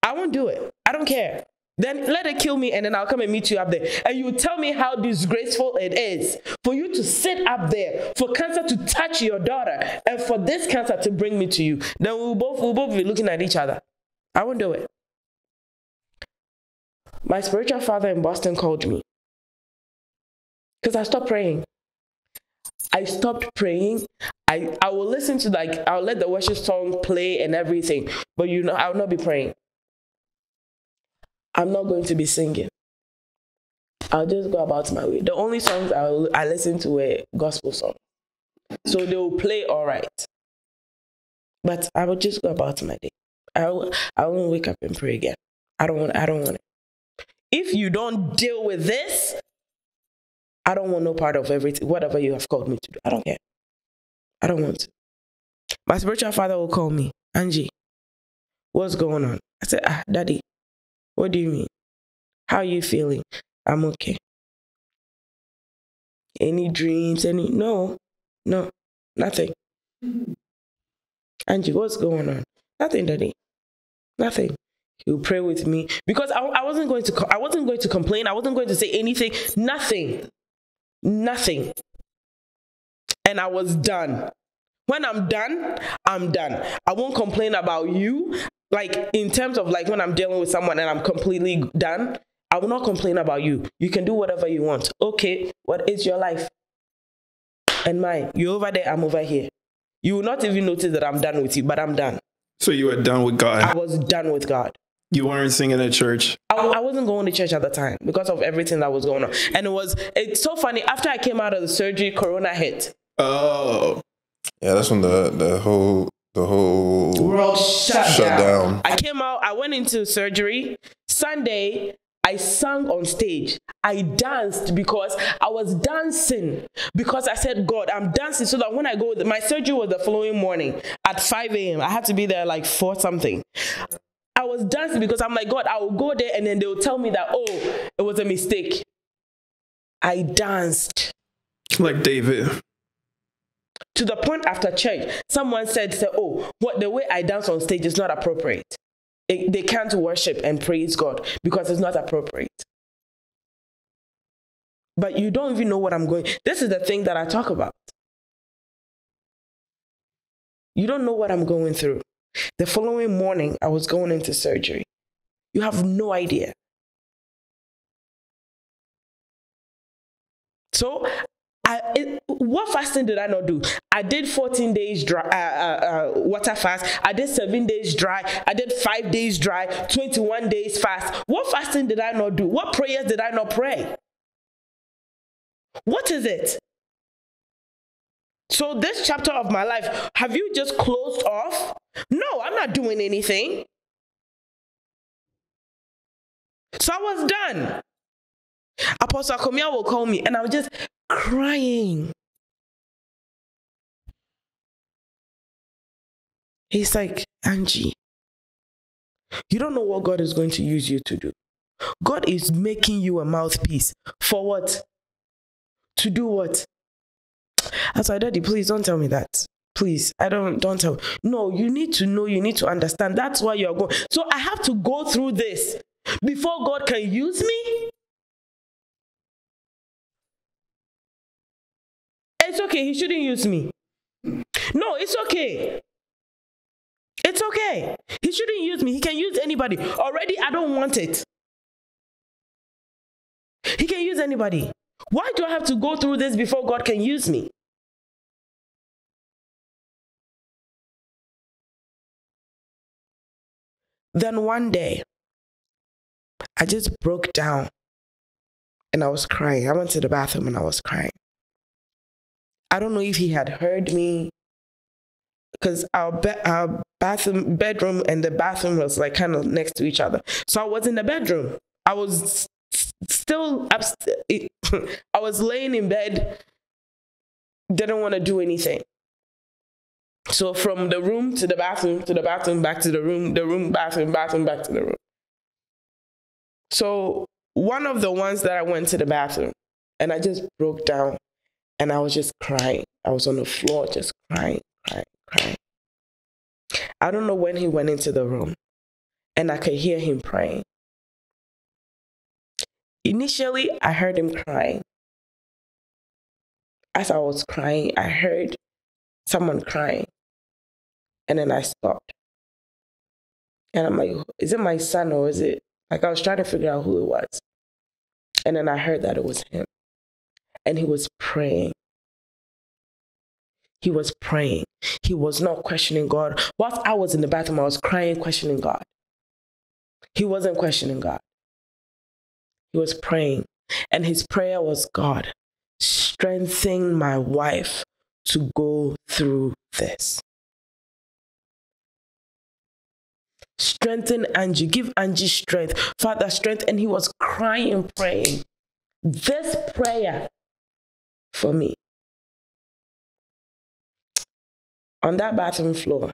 I won't do it. I don't care. Then let it kill me and then I'll come and meet you up there. And you tell me how disgraceful it is for you to sit up there, for cancer to touch your daughter, and for this cancer to bring me to you. Then we'll both be looking at each other. I won't do it. My spiritual father in Boston called me because I stopped praying. I stopped praying. I will listen to, like, I'll let the worship song play and everything, but you know, I will not be praying. I'm not going to be singing. I'll just go about my way. The only songs I listen to were gospel songs. So they will play all right. But I will just go about my day. I won't wake up and pray again. I don't want it. If you don't deal with this, I don't want no part of everything, whatever you have called me to do. I don't care. I don't want to. My spiritual father will call me, Angie, what's going on? I said, Daddy, what do you mean? How are you feeling? I'm okay. Any dreams? No, nothing. Angie, what's going on? Nothing, Daddy. Nothing. He'll pray with me because I wasn't going to complain. I wasn't going to say anything. Nothing. And I was done. When I'm done, I'm done. I won't complain about you. Like, in terms of, like, when I'm dealing with someone and I'm completely done, I will not complain about you. You can do whatever you want. Okay, what is your life? And mine. You're over there, I'm over here. You will not even notice that I'm done with you, but I'm done. So you were done with God? I was done with God. You weren't singing at church? I wasn't going to church at the time because of everything that was going on. And it's so funny. After I came out of the surgery, Corona hit. Oh. Yeah, that's when the whole world shut down. I came out, I went into surgery. Sunday, I sang on stage. I danced because I was dancing. Because I said, God, I'm dancing so that when I go, my surgery was the following morning at 5 a.m. I had to be there like 4 something. I was dancing because I'm like, God, I will go there and then they'll tell me that, oh, it was a mistake. I danced. Like David. To the point after church, someone said, oh, what, the way I dance on stage is not appropriate. They can't worship and praise God because it's not appropriate. But you don't even know what I'm going. This is the thing that I talk about. You don't know what I'm going through. The following morning, I was going into surgery. You have no idea. So, what fasting did I not do? I did 14 days dry, water fast. I did 7 days dry. I did 5 days dry, 21 days fast. What fasting did I not do? What prayers did I not pray? What is it? So this chapter of my life, have you just closed off? No, I'm not doing anything. So I was done. Apostle Akomia will call me and I was just crying. He's like, Angie, you don't know what God is going to use you to do. God is making you a mouthpiece. For what? To do what? I said, Daddy, please don't tell me that. Please, don't tell me. No, you need to know, you need to understand. That's why you're going. So I have to go through this before God can use me? It's okay, he shouldn't use me. No, it's okay. It's okay. He shouldn't use me. He can use anybody. Already, I don't want it. He can use anybody. Why do I have to go through this before God can use me? Then one day, I just broke down and I was crying. I went to the bathroom and I was crying. I don't know if he had heard me, because our bedroom and the bathroom was like kind of next to each other. So I was in the bedroom. I was still I was laying in bed, didn't want to do anything. So from the room to the bathroom, back to the room, bathroom, back to the room. So one of the ones that I went to the bathroom and I just broke down and I was just crying. I was on the floor just crying. I don't know when he went into the room and I could hear him praying. Initially, I heard him crying. As I was crying, I heard someone crying. And then I stopped. And I'm like, is it my son or is it? Like, I was trying to figure out who it was. And then I heard that it was him. And he was praying. He was praying. He was not questioning God. Whilst I was in the bathroom, I was crying, questioning God. He wasn't questioning God. He was praying. And his prayer was, God, strengthen my wife to go through this. Strengthen Angie. Give Angie strength. Father, strength. And he was crying, praying. This prayer for me. On that bathroom floor,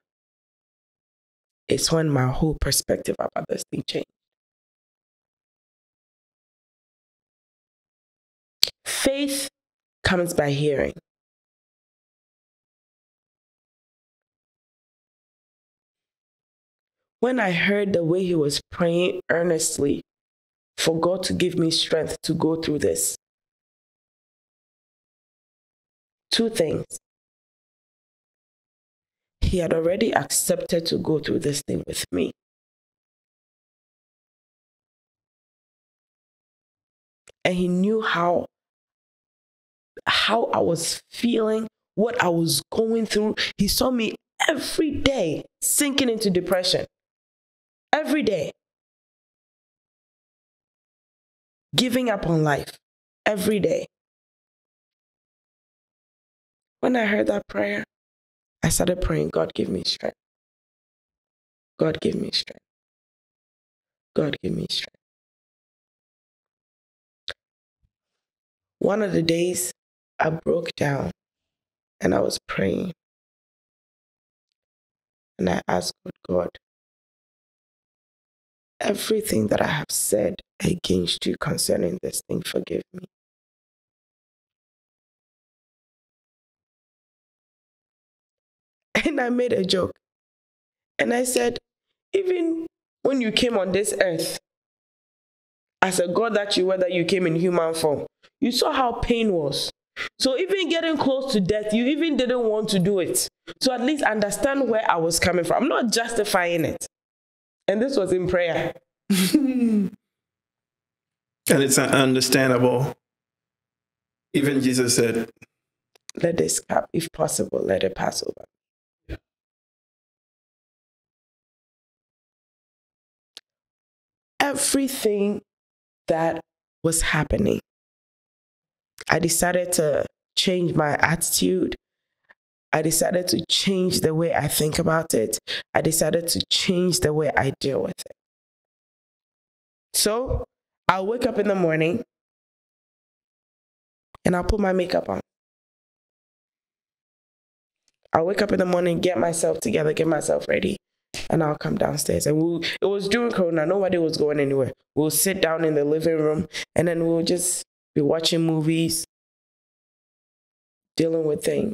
it's when my whole perspective about this thing changed. Faith comes by hearing. When I heard the way he was praying earnestly for God to give me strength to go through this, two things. He had already accepted to go through this thing with me. And he knew how I was feeling, what I was going through. He saw me every day sinking into depression. Every day. Giving up on life. Every day. When I heard that prayer, I started praying, God, give me strength. God, give me strength. God, give me strength. One of the days, I broke down and I was praying. And I asked God, everything that I have said against you concerning this thing, forgive me. And I made a joke. And I said, even when you came on this earth, as a God that you were, that you came in human form, you saw how pain was. So even getting close to death, you even didn't want to do it. So at least understand where I was coming from. I'm not justifying it. And this was in prayer. And it's understandable. Even Jesus said, let this cup, if possible, let it pass over. Yeah. Everything that was happening, I decided to change my attitude. I decided to change the way I think about it. I decided to change the way I deal with it. So I'll wake up in the morning and I'll put my makeup on. I'll wake up in the morning, get myself together, get myself ready. and I'll come downstairs. And it was during Corona, nobody was going anywhere. We'll sit down in the living room, and then we'll just be watching movies, dealing with things.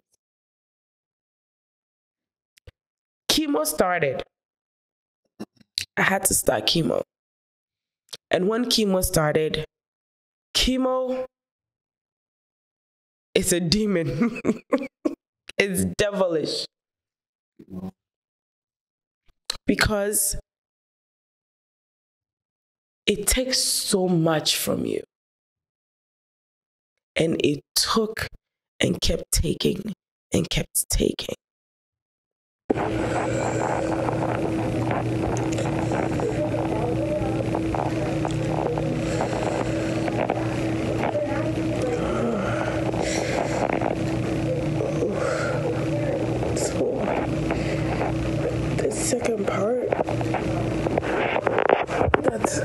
Chemo started. I had to start chemo. And when chemo started, chemo is a demon. It's devilish. Because it takes so much from you. And it took and kept taking and kept taking. Second part, that's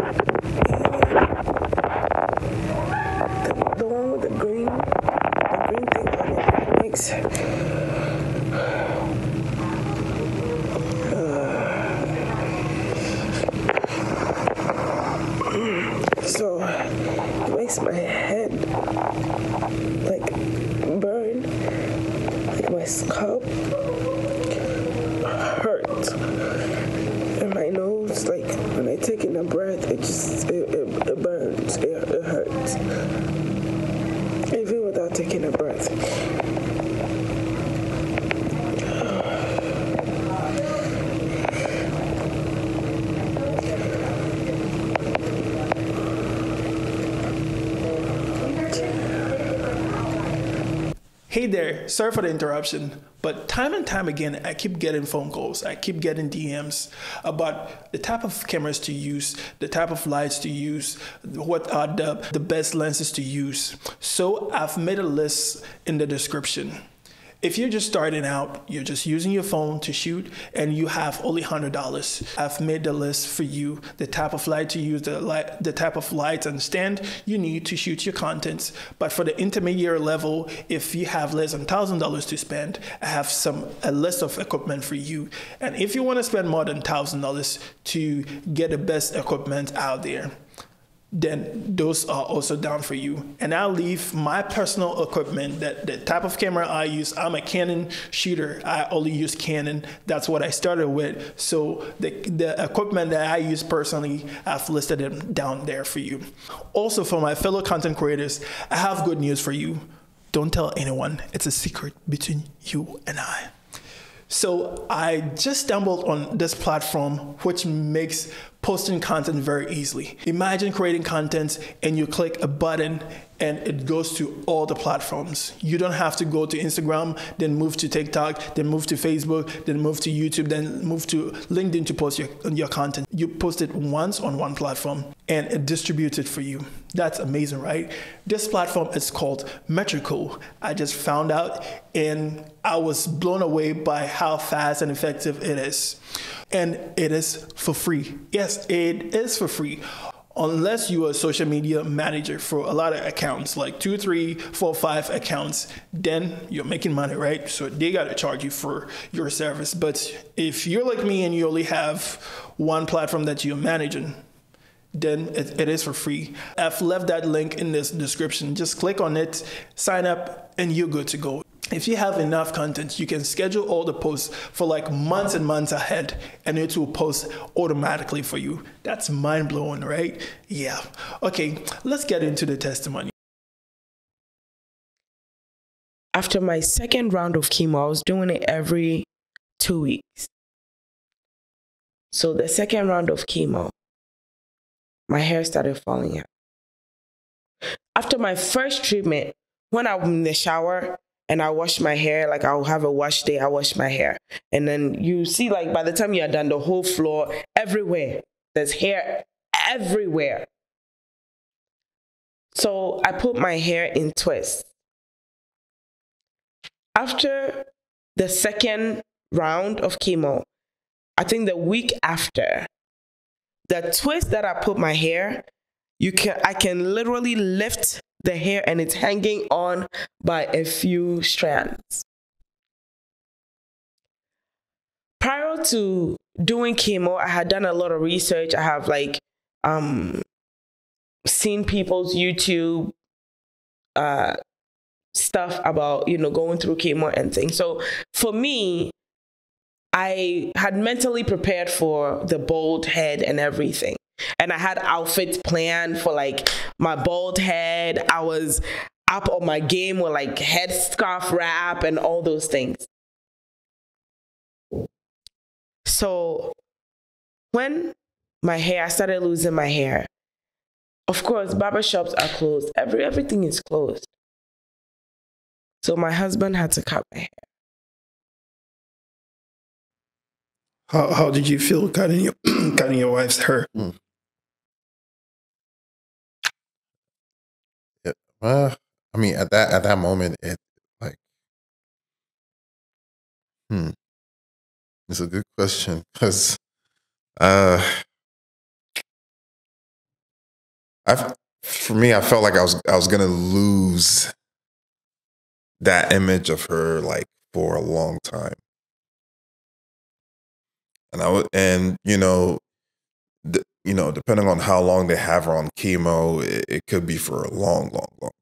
the one with the green thing on it makes so it makes my head like burn, like my scalp hurt, and my nose, like when I take in a breath, it burns, it hurts, even without taking a breath. Hey there, sorry for the interruption, but time and time again, I keep getting phone calls, I keep getting DMs about the type of cameras to use, the type of lights to use, what are the best lenses to use. So I've made a list in the description. If you're just starting out, you're just using your phone to shoot, and you have only $100, I've made the list for you, the type of light to use, the type of light and stand you need to shoot your contents. But for the intermediate level, if you have less than $1,000 to spend, I have a list of equipment for you. And if you want to spend more than $1,000 to get the best equipment out there, then those are also down for you. And I'll leave my personal equipment, the type of camera I use. I'm a Canon shooter. I only use Canon. That's what I started with. So the equipment that I use personally, I've listed them down there for you. Also, for my fellow content creators, I have good news for you. Don't tell anyone. It's a secret between you and I. So I just stumbled on this platform which makes posting content very easily. Imagine creating content and you click a button and it goes to all the platforms. You don't have to go to Instagram, then move to TikTok, then move to Facebook, then move to YouTube, then move to LinkedIn to post your content. You post it once on one platform and it distributes it for you. That's amazing, right? This platform is called Metricool. I just found out and I was blown away by how fast and effective it is. And it is for free. Yes, it is for free. Unless you are a social media manager for a lot of accounts, like 2, 3, 4, 5 accounts, then you're making money, right? So they got to charge you for your service. But if you're like me and you only have one platform that you're managing, then it is for free. I've left that link in this description. Just click on it, sign up, and you're good to go. If you have enough content, you can schedule all the posts for like months and months ahead, and it will post automatically for you. That's mind-blowing, right? Yeah. Okay, let's get into the testimony. After my second round of chemo, I was doing it every 2 weeks. So the second round of chemo, my hair started falling out. After my first treatment, when I'm in the shower, and I wash my hair, like I'll have a wash day, I wash my hair. And then you see, like by the time you're done, the whole floor, everywhere, there's hair everywhere. So I put my hair in twists. After the second round of chemo, I think the week after, the twist that I put my hair, I can literally lift the hair and it's hanging on by a few strands. Prior to doing chemo, I had done a lot of research. I have like seen people's YouTube stuff about, you know, going through chemo and things. So for me, I had mentally prepared for the bald head and everything. And I had outfits planned for like my bald head. I was up on my game with like headscarf wrap and all those things. So when I started losing my hair, of course, barbershops are closed. Everything is closed. So my husband had to cut my hair. How did you feel cutting your wife's hair? I mean, at that moment, it like, it's a good question because, for me, I felt like I was gonna lose that image of her like for a long time, and depending on how long they have her on chemo, it could be for a long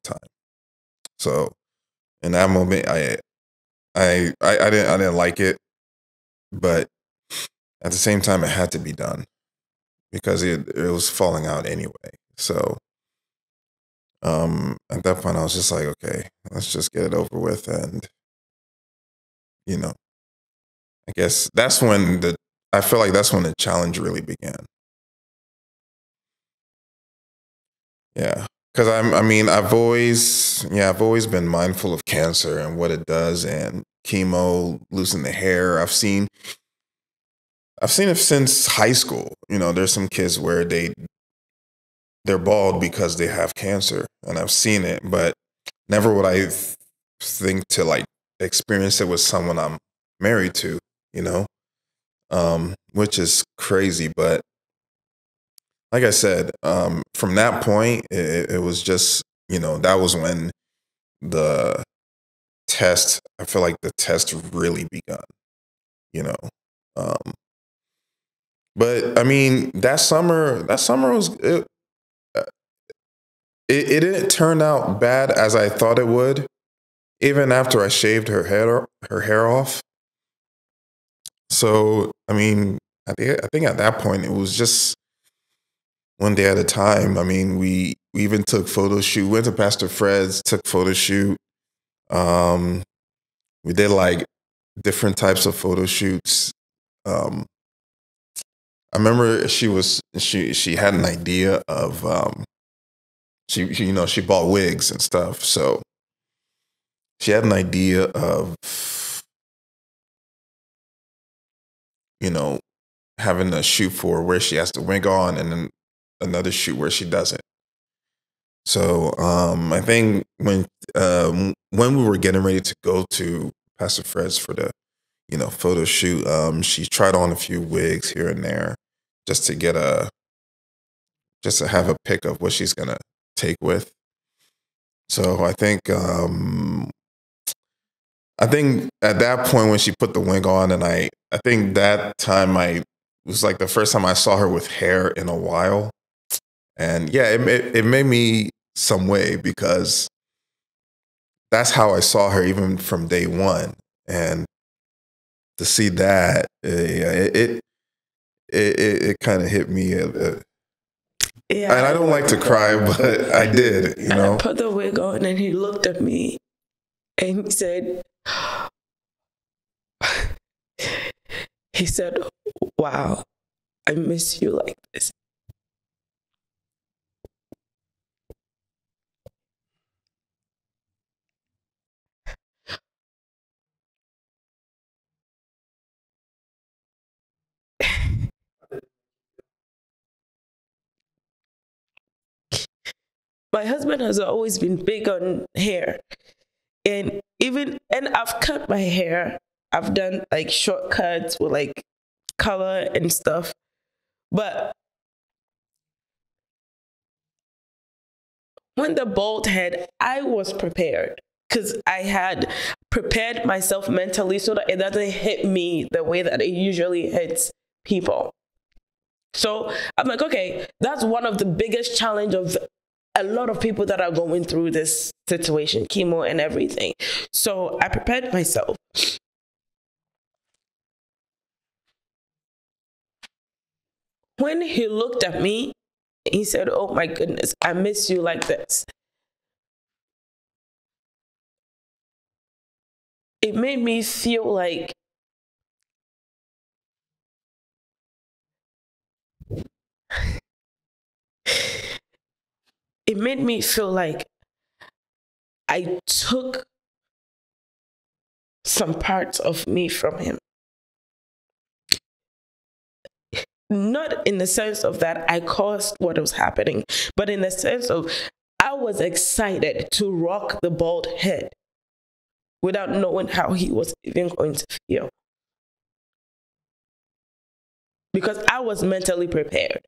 time. So in that moment, I didn't like it, but at the same time, it had to be done because it was falling out anyway. So at that point, I was just like, okay, let's just get it over with, and I guess I feel like that's when the challenge really began. Yeah, because I've always been mindful of cancer and what it does, and chemo, losing the hair. I've seen it since high school. There's some kids where they're bald because they have cancer, and I've seen it, but never would I think to like experience it with someone I'm married to, which is crazy. But like I said, from that point, it was just, that was when I feel like the test really begun, but I mean, that summer was, it didn't turn out bad as I thought it would, even after I shaved her hair off. So, I mean, I think at that point, it was just one day at a time. I mean, we even took photo shoot, went to Pastor Fred's, took photo shoot. We did like different types of photo shoots. I remember she had an idea of, she bought wigs and stuff. So she had an idea of, having a shoot for where she has the wig on and then another shoot where she doesn't. So I think when we were getting ready to go to Pastor Fred's for the photo shoot, she tried on a few wigs here and there just to have a pic of what she's gonna take with. So I think at that point when she put the wig on, and I think that time it was like the first time I saw her with hair in a while. And yeah, it made me some way because that's how I saw her even from day one. And to see that, it kind of hit me. Yeah, and I don't like to cry, but I did, I put the wig on and he looked at me and he said, wow, I miss you like this. My husband has always been big on hair, and I've cut my hair. I've done like shortcuts with like color and stuff, but when the bald head, I was prepared because I had prepared myself mentally so that it doesn't hit me the way that it usually hits people. So I'm like, okay, that's one of the biggest challenge of a lot of people that are going through this situation, chemo and everything. So I prepared myself. When he looked at me, he said, "Oh my goodness, I miss you like this." It made me feel like I took some parts of me from him. Not in the sense of that I caused what was happening, but in the sense of I was excited to rock the bald head without knowing how he was even going to feel. Because I was mentally prepared.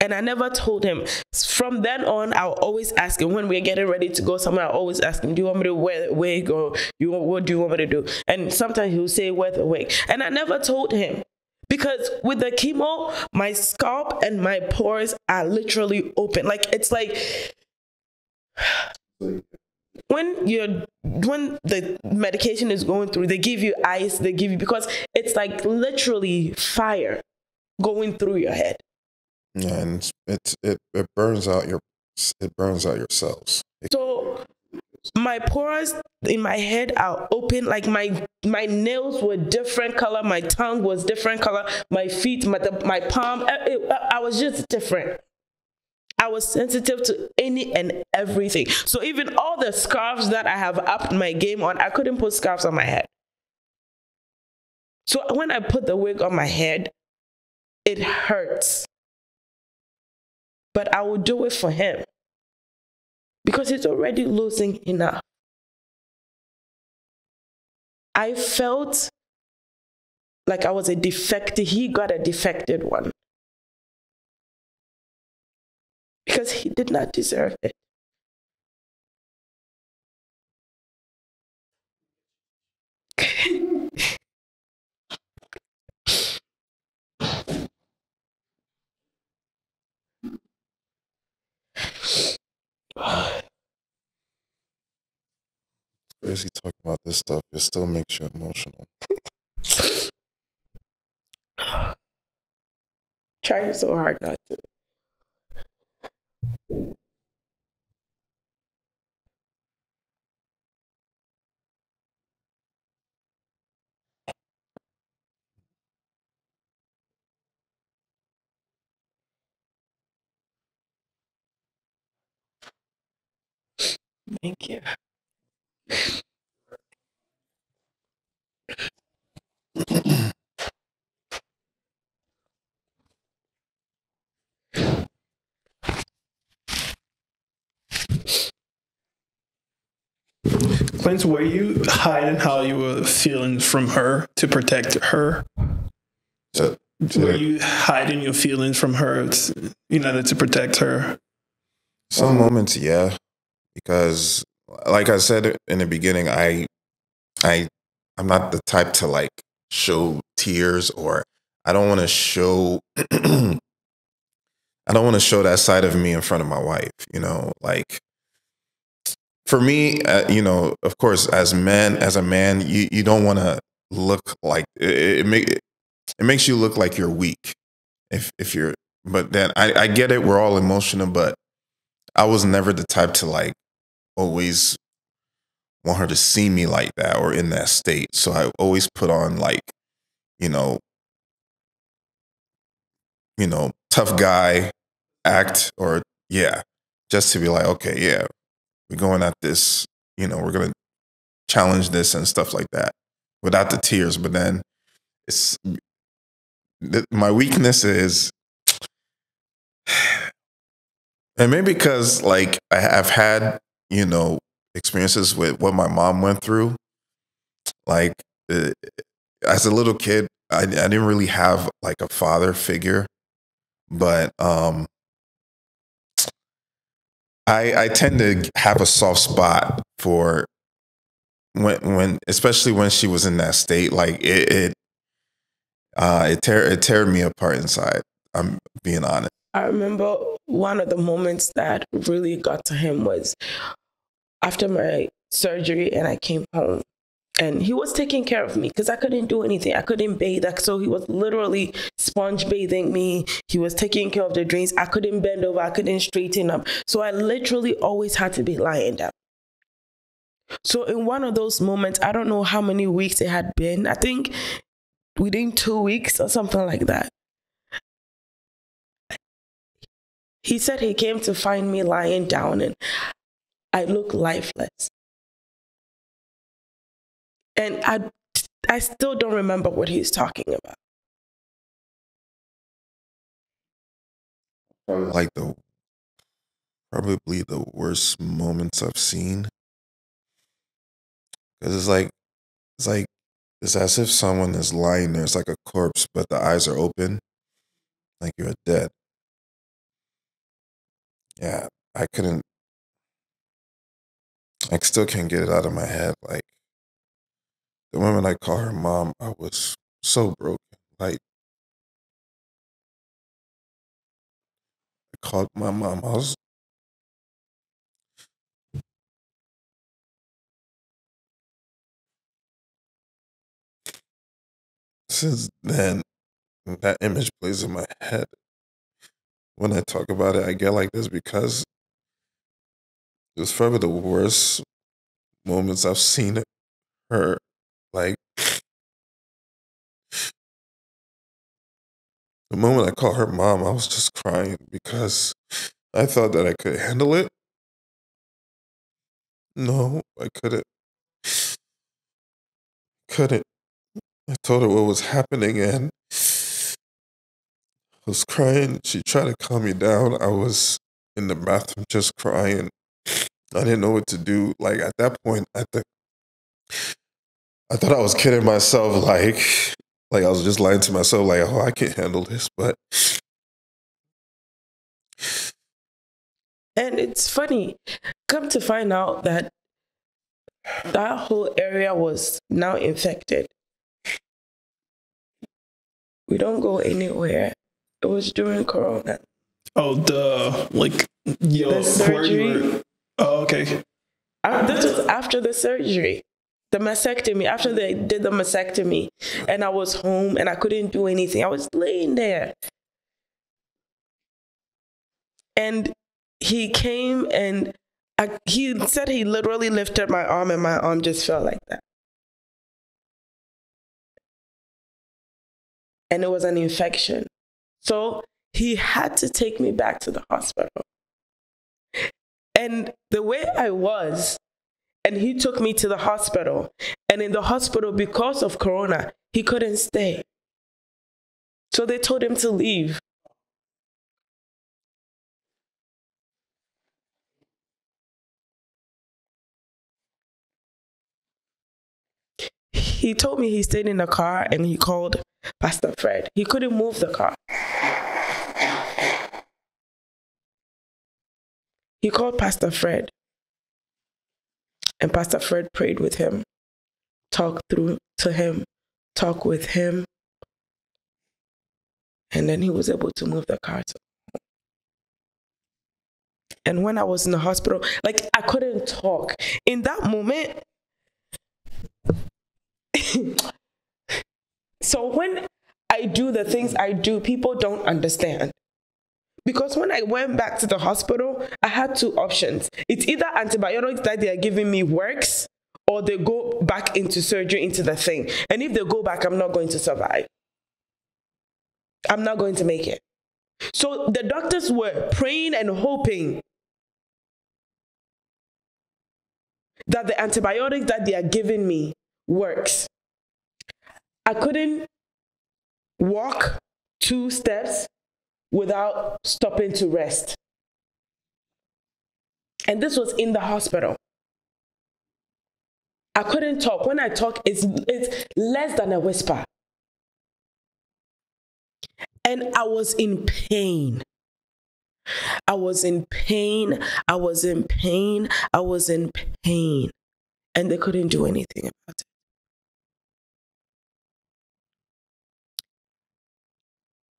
And I never told him. From then on, I'll always ask him when we're getting ready to go somewhere. I'll always ask him, "Do you want me to wear the wig, or what do you want me to do?" And sometimes he'll say, "Wear the wig." And I never told him. Because with the chemo, my scalp and my pores are literally open. Like, it's like when the medication is going through, they give you ice, because it's like literally fire going through your head. Yeah, and it burns out your cells. So my pores in my head are open. Like my nails were different color, my tongue was different color, my feet, my palm, I was just different. I was sensitive to any and everything. So even all the scarves that I have upped my game on, I couldn't put scarves on my head. So when I put the wig on my head, it hurts. But I will do it for him. Because he's already losing enough. I felt like I was a defected. He got a defected one. Because he did not deserve it. Crazy talking about this stuff. It still makes you emotional. Trying so hard not to. Thank you. Clint, were you hiding how you were feeling from her to protect her? Were you hiding your feelings from her, to protect her? Some moments, yeah, because like I said in the beginning, I'm not the type to like show tears, or I don't want to show I don't want to show that side of me in front of my wife, like for me, of course, as a man, you don't want to look like it makes you look like you're weak if you're, but then I get it. We're all emotional, but I was never the type to like always want her to see me like that or in that state. So I always put on like, tough guy act, or just to be like, okay, yeah, we're going at this, we're going to challenge this and stuff like that without the tears. But then my weakness is, and maybe because like I've had, experiences with what my mom went through. Like as a little kid, I didn't really have like a father figure, but I tend to have a soft spot for when especially when she was in that state. Like It tear me apart inside. I'm being honest. I remember one of the moments that really got to him was after my surgery, and I came home. And he was taking care of me because I couldn't do anything. I couldn't bathe. So he was literally sponge bathing me. He was taking care of the drains. I couldn't bend over. I couldn't straighten up. So I literally always had to be lying down. So in one of those moments, I don't know how many weeks it had been. I think within 2 weeks or something like that. He said he came to find me lying down and I look lifeless. And I still don't remember what he's talking about. Like probably the worst moments I've seen. Because it's as if someone is lying there. It's like a corpse, but the eyes are open, like you're dead. Yeah, I still can't get it out of my head. Like, the moment I call her mom, I was so broken. Like, I called my mom. Since then, that image plays in my head. When I talk about it, I get like this because it was probably the worst moments I've seen her. Like, the moment I called her mom, I was just crying because I thought that I could handle it. No, I couldn't. I told her what was happening and I was crying. She tried to calm me down. I was in the bathroom just crying. I didn't know what to do. Like, at that point, I thought I was kidding myself. Like I was just lying to myself. Like, oh, I can't handle this. But and it's funny, come to find out that that whole area was now infected. We don't go anywhere. It was during Corona. Oh, the surgery. Oh, okay. This was after the surgery, the mastectomy. After they did the mastectomy, and I was home and I couldn't do anything. I was laying there, and he came and he said he literally lifted my arm, and my arm just fell like that. And it was an infection. So he had to take me back to the hospital. And the way I was, and he took me to the hospital, and in the hospital, because of Corona, he couldn't stay. So they told him to leave. He told me he stayed in the car and he called Pastor Fred. He couldn't move the car. He called Pastor Fred. And Pastor Fred prayed with him, talked through to him, talked with him. And then he was able to move the car to home. And when I was in the hospital, like, I couldn't talk. In that moment, so when I do the things I do, people don't understand. Because when I went back to the hospital, I had two options. It's either antibiotics that they are giving me works, or they go back into surgery, into the thing. And if they go back, I'm not going to survive. I'm not going to make it. So the doctors were praying and hoping that the antibiotics that they are giving me works. I couldn't walk 2 steps without stopping to rest. And this was in the hospital. I couldn't talk. When I talk, it's less than a whisper. And I was in pain. I was in pain. I was in pain. I was in pain. And they couldn't do anything about it.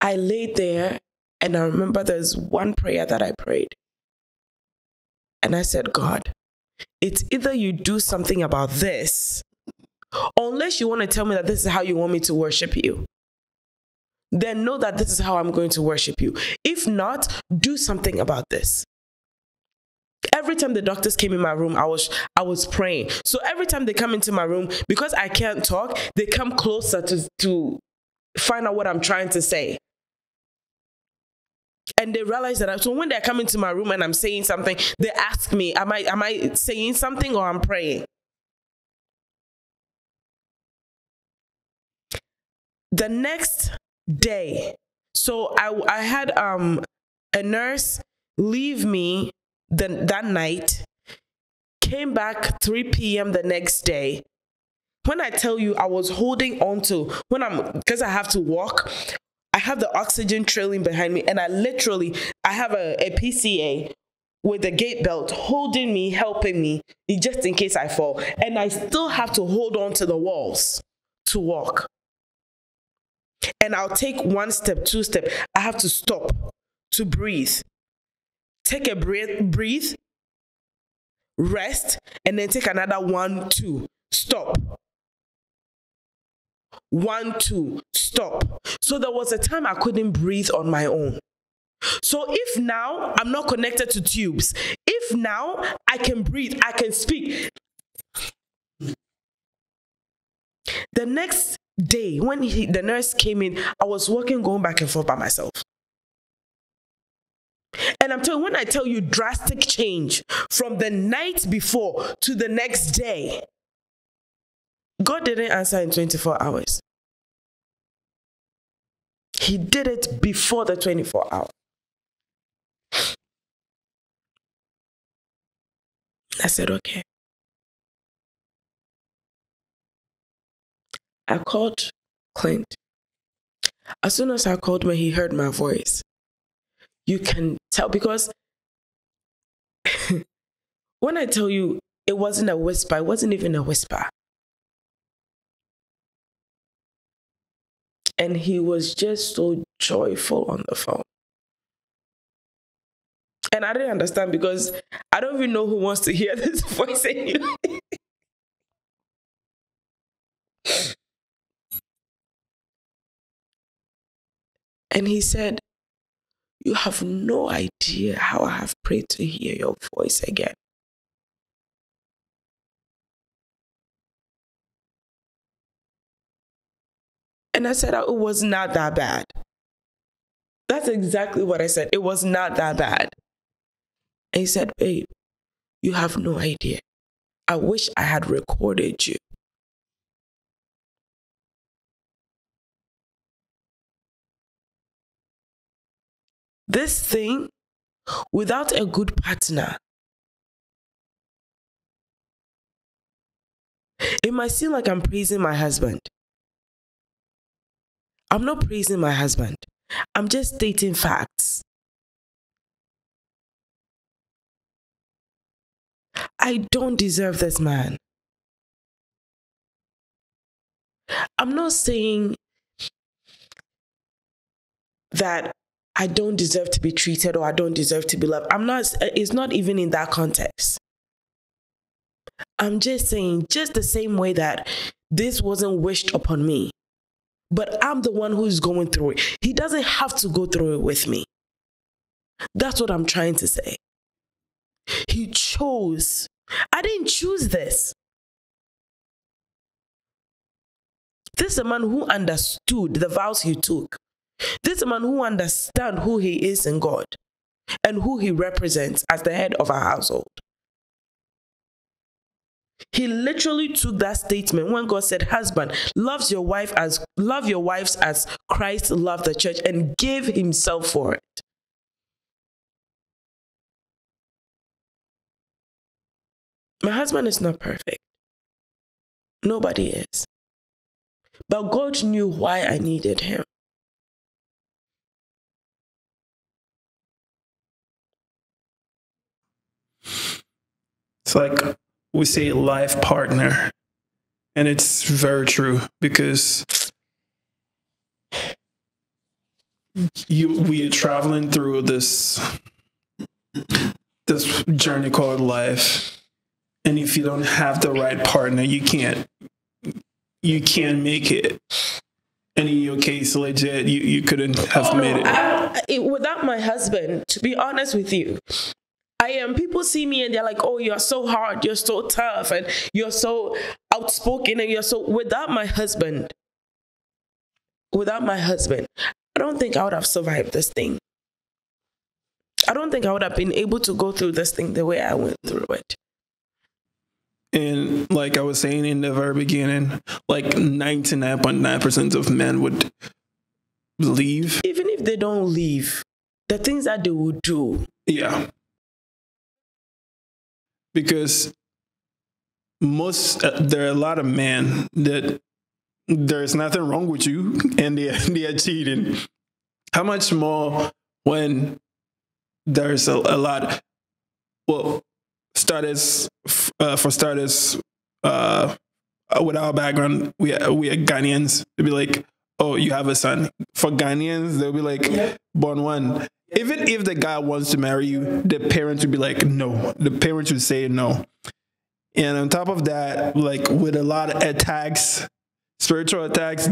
I laid there, and I remember there's one prayer that I prayed. And I said, God, it's either you do something about this, unless you want to tell me that this is how you want me to worship you, then know that this is how I'm going to worship you. If not, do something about this. Every time the doctors came in my room, I was praying. So every time they come into my room, because I can't talk, they come closer to find out what I'm trying to say. And they realize that. So when they come into my room and I'm saying something, they ask me, am I saying something or I'm praying? The next day, so I had a nurse leave me that night, came back 3 p.m. the next day. When I tell you I was holding on to, because I have to walk, I have the oxygen trailing behind me, and I have a PCA with a gate belt holding me, helping me, just in case I fall. And I still have to hold on to the walls to walk. And I'll take 1 step, 2 steps. I have to stop to breathe. Take a breathe, rest, and then take another 1, 2, stop. 1, 2, stop. So there was a time I couldn't breathe on my own. So if now I'm not connected to tubes, if now I can breathe, I can speak. The next day, when the nurse came in, I was walking, going back and forth by myself. And I'm telling you, when I tell you drastic change from the night before to the next day, God didn't answer in 24 hours. He did it before the 24 hours. I said, okay. I called Clint. As soon as I called him, he heard my voice. You can tell, because when I tell you it wasn't a whisper, it wasn't even a whisper. And he was just so joyful on the phone. And I didn't understand, because I don't even know who wants to hear this voice anyway. And he said, you have no idea how I have prayed to hear your voice again. And I said, it was not that bad. That's exactly what I said. It was not that bad. And he said, babe, you have no idea. I wish I had recorded you. This thing, without a good partner, it might seem like I'm praising my husband. I'm not praising my husband. I'm just stating facts. I don't deserve this man. I'm not saying that I don't deserve to be treated or I don't deserve to be loved. It's not even in that context. I'm just saying, just the same way that this wasn't wished upon me, but I'm the one who's going through it. He doesn't have to go through it with me. That's what I'm trying to say. He chose. I didn't choose this. This is a man who understood the vows he took. This is a man who understands who he is in God and who he represents as the head of our household. He literally took that statement when God said, husband, love your wives as Christ loved the church, and gave himself for it. My husband is not perfect. Nobody is. But God knew why I needed him. It's like we say life partner. And it's very true, because we are traveling through this journey called life, and if you don't have the right partner, you can't make it. And in your case, legit, you couldn't have made it. Without my husband, to be honest with you, people see me and they're like, oh, you're so hard, you're so tough, and you're so outspoken, and without my husband, I don't think I would have survived this thing. I don't think I would have been able to go through this thing the way I went through it. And like I was saying in the very beginning, like 99.9% of men would leave. Even if they don't leave, the things that they would do. Yeah. Because there are a lot of men that there's nothing wrong with you and they are cheating. How much more when there's a lot, well, for starters, with our background, we are Ghanaians. They'll be like, oh, you have a son. For Ghanaians, they'll be like, born one. Even if the guy wants to marry you, the parents would be like, no. The parents would say no. And on top of that, like with a lot of attacks, spiritual attacks,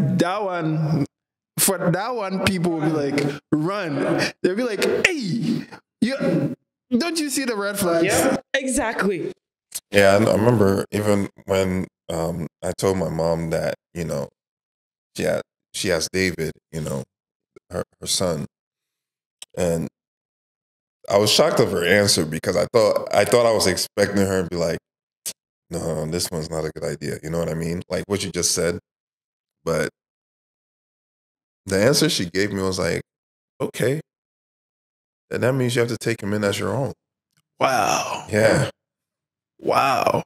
for that one, people will be like, run. They'll be like, hey, don't you see the red flags? Yeah, exactly. Yeah, I remember even when I told my mom that, she has David, her son. And I was shocked of her answer because I thought I was expecting her to be like, no, this one's not a good idea. You know what I mean? Like what you just said. But the answer she gave me was like, okay. And that means you have to take him in as your own. Wow. Yeah. Wow.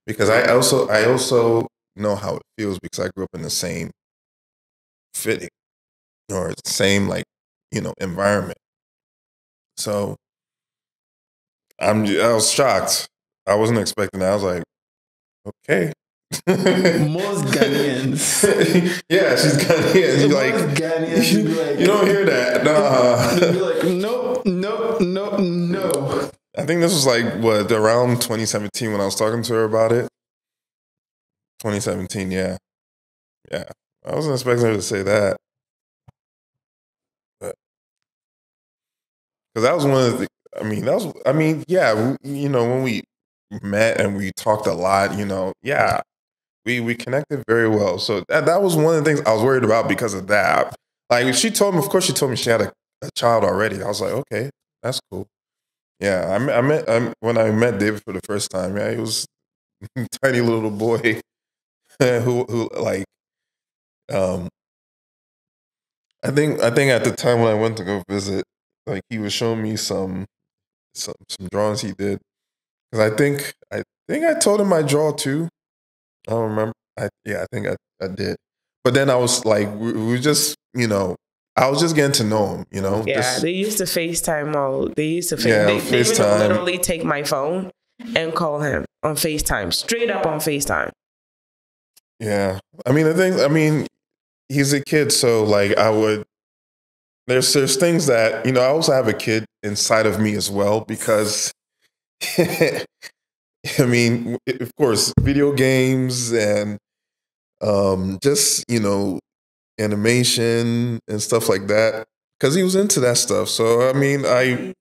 Because I also know how it feels because I grew up in the same fitting or same environment. So I was shocked. I wasn't expecting that. I was like, okay. Most Ghanaians. Yeah, she's Ghanaian. She's like, Ghanaians like, you don't hear that. Nah. They'd be like, no. I think this was like, around 2017 when I was talking to her about it. 2017, yeah. Yeah. I wasn't expecting her to say that. Because that was one of the, when we met and we talked a lot, yeah, we connected very well. So that was one of the things I was worried about because of that. Like she told me she had a child already. I was like, okay, that's cool. Yeah, when I met David for the first time, yeah, he was a tiny little boy who like, I think at the time when I went to go visit, like he was showing me some drawings he did. Because I think I told him I draw too. I don't remember. I think I did. But then I was like, we just, I was just getting to know him, Yeah, they used to FaceTime They used to FaceTime. They would literally take my phone and call him on FaceTime, straight up on FaceTime. Yeah. He's a kid, so like there's things that, I also have a kid inside of me as well because of course, video games and just, animation and stuff like that. Because he was into that stuff. So, it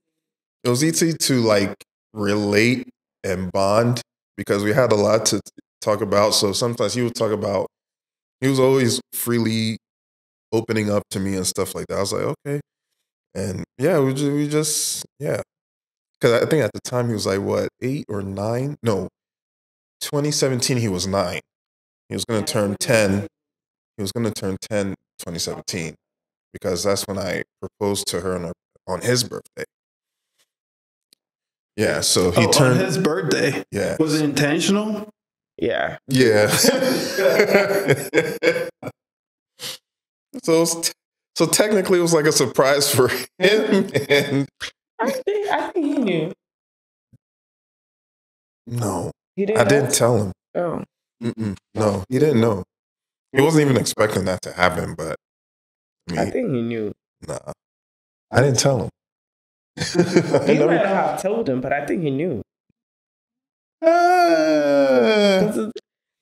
was easy to like relate and bond because we had a lot to talk about. So sometimes he was always freely opening up to me and stuff like that. I was like, okay. And yeah, we just yeah. Because I think at the time he was like, what, 8 or 9? No, 2017 he was 9. He was going to turn 10. He was going to turn 10 2017 because that's when I proposed to her on his birthday. Yeah, so he turned... on his birthday? Yeah. Was it intentional? Yeah. Yeah. So technically it was like a surprise for him. And I think he knew. No. He didn't I didn't tell him. Oh. No, he didn't know. He wasn't even expecting that to happen, but I think he knew. Nah, I didn't tell him. You might not have told him, but I think he knew.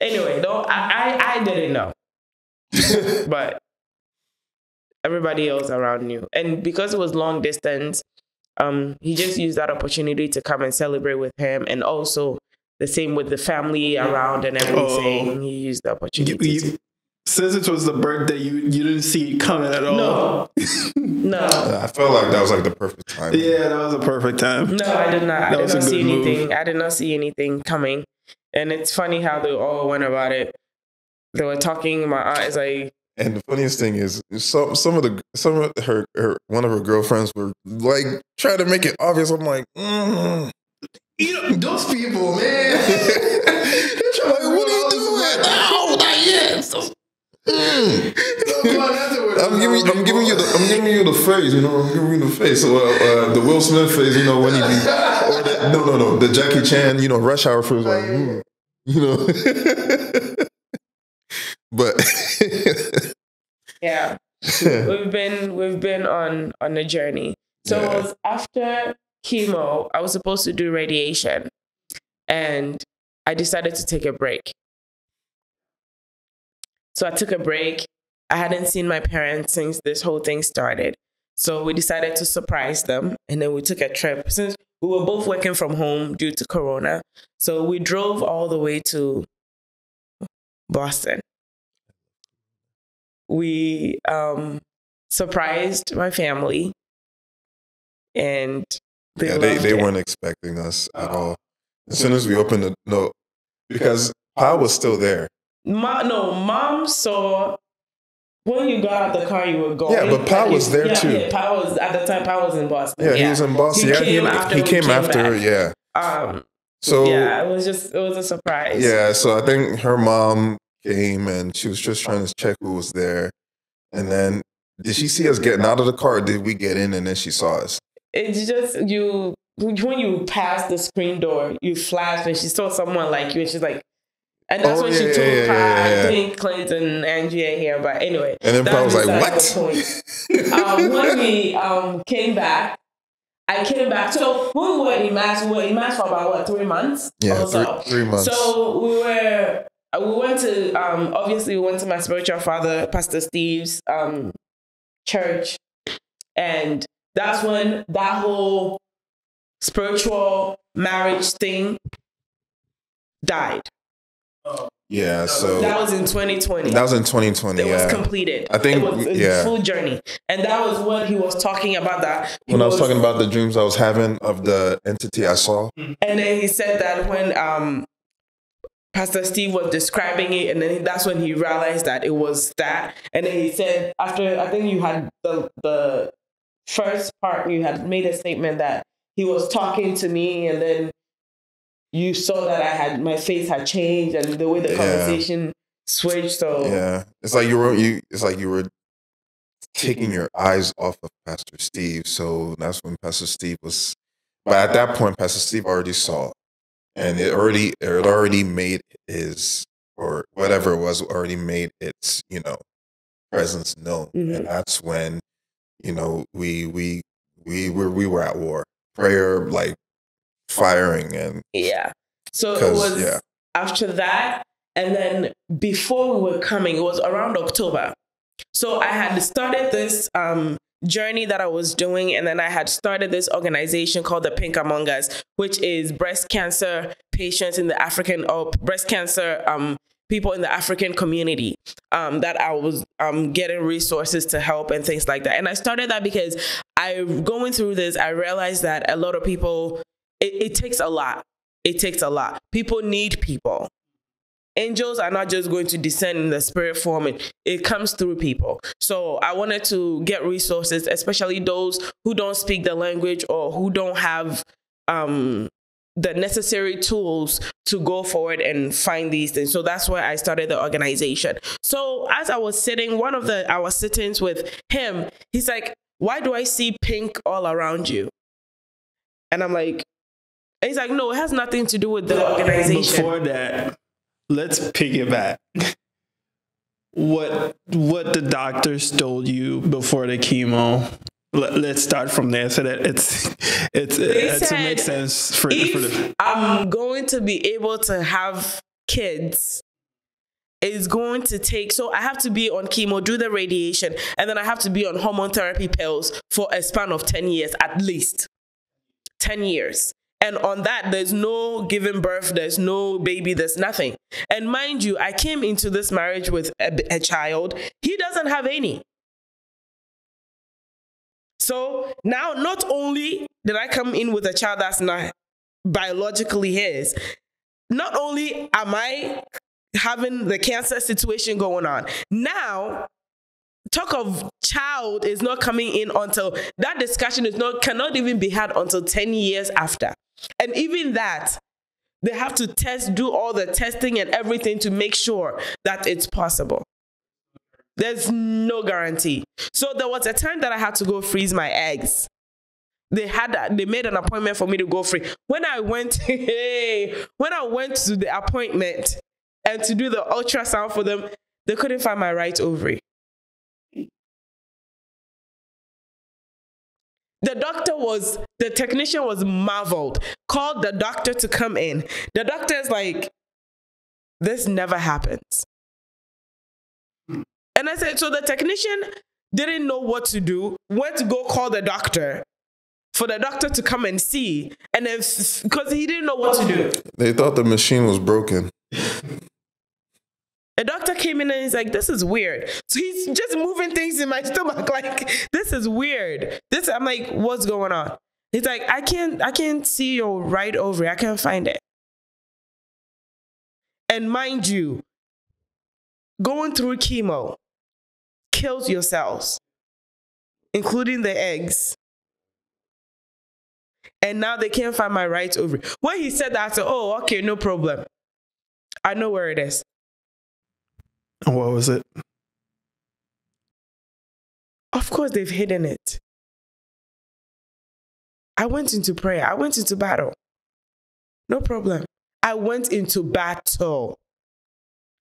Anyway, no, I didn't know. But everybody else around knew. And because it was long distance, he just used that opportunity to come and celebrate with him. And also the same with the family around and everything. He used the opportunity. Since it was the birthday, you didn't see it coming at all. No. I felt like that was like the perfect time. Yeah, that was a perfect time. No, I did not. I did not see anything. I did not see anything coming. And it's funny how they all went about it. They were talking. My aunt is like. And the funniest thing is, one of her girlfriends were like trying to make it obvious. I'm like, you know, those people, man. Like, what are you doing? No, not yet. I'm giving you the face, you know. I'm giving you the face. So the Will Smith face, you know, when he be, or the Jackie Chan, you know, Rush Hour face, like, you know. But yeah, we've been on a journey. So it was after chemo. I was supposed to do radiation, and I decided to take a break. So I took a break. I hadn't seen my parents since this whole thing started. So we decided to surprise them. And then we took a trip since we were both working from home due to Corona. So we drove all the way to Boston. We surprised my family. And they weren't expecting us at all. As soon as we opened because Pa was still there. Mom saw when you got out the car, you were going. Yeah, but Pa was there too. Yeah, Pa was at the time. Pa was in Boston. Yeah, he was in Boston. He came after. Yeah. So yeah, it was a surprise. Yeah, so I think her mom came and she was just trying to check who was there, and then did she see us getting out of the car? Or did we get in and then she saw us? It's just when you pass the screen door, you flash and she saw someone like you, and she's like. And that's when she told Pa, I think Clint and Angie are here. But anyway. And then Pa was like, what? When we came back, I came back. So when we were in Mass for about, 3 months? Yeah, 3 months. So we went to, obviously we went to my spiritual father, Pastor Steve's church. And that's when that whole spiritual marriage thing died. Yeah, so that was in 2020. That was in 2020. It was completed. I think it was a full journey, and that was what he was talking about. That when I was talking about the dreams I was having of the entity I saw, and then he said that when Pastor Steve was describing it, and then that's when he realized that it was that, and then he said after I think you had the first part, you had made a statement that he was talking to me, and then. You saw that my face had changed and the way the conversation switched. So yeah, it's like you were taking your eyes off of Pastor Steve. So that's when Pastor Steve was. But at that point, Pastor Steve already saw, and it already made his or whatever it was already made its presence known, and that's when we were at war. Prayer like. Firing and so it was after that, and then before we were coming, it was around October. So I had started this journey that I was doing, and then I had started this organization called the Pink Among Us, which is breast cancer patients in the African breast cancer people in the African community that I was getting resources to help and things like that. And I started that because going through this, I realized that a lot of people. It takes a lot. It takes a lot. People need people. Angels are not just going to descend in the spirit form. It comes through people. So I wanted to get resources, especially those who don't speak the language or who don't have the necessary tools to go forward and find these things. So that's why I started the organization. So as I was sitting, one of our sittings with him, he's like, why do I see pink all around you? And I'm like, he's like, no, it has nothing to do with the organization. Before that, let's pick it back. what the doctors told you before the chemo. Let's start from there so that it makes sense for the. I'm going to be able to have kids. It's going to take, so I have to be on chemo, do the radiation, and then I have to be on hormone therapy pills for a span of 10 years, at least 10 years. And on that, there's no giving birth, there's no baby, there's nothing. And mind you, I came into this marriage with a child. He doesn't have any. So now, not only did I come in with a child that's not biologically his, not only am I having the cancer situation going on, now talk of child is not coming in until that discussion cannot even be had until 10 years after. And even that, they have to do all the testing and everything to make sure that it's possible. There's no guarantee. So there was a time that I had to go freeze my eggs. They made an appointment for me to go free. When I went to the appointment and to do the ultrasound for them, they couldn't find my right ovary. The technician was marveled, called the doctor to come in. The doctor is like, this never happens. And I said, so the technician didn't know what to do, went to go call the doctor for the doctor to come and see. And then, because he didn't know what to do. They thought the machine was broken. The doctor came in and he's like, this is weird. So he's just moving things in my stomach like, this is weird. I'm like, what's going on? He's like, I can't see your right ovary. I can't find it. And mind you, going through chemo kills your cells, including the eggs. And now they can't find my right ovary. When he said that, I said, oh, okay, no problem. I know where it is. What was it? Of course, they've hidden it. I went into prayer. I went into battle. No problem. I went into battle.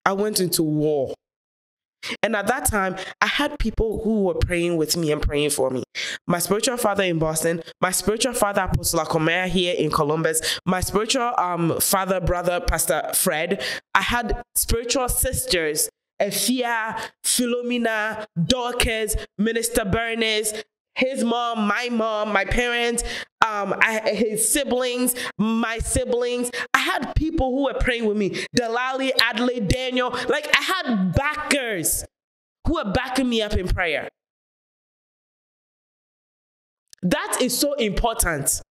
I went into war. And at that time, I had people who were praying with me and praying for me. My spiritual father in Boston, my spiritual father, Apostle Akomea here in Columbus, my spiritual brother, Pastor Fred. I had spiritual sisters, Ephia, Philomena, Dorcas, Minister Bernice, his mom, my parents, his siblings, my siblings. I had people who were praying with me. Delali, Adelaide, Daniel. Like, I had backers who were backing me up in prayer. That is so important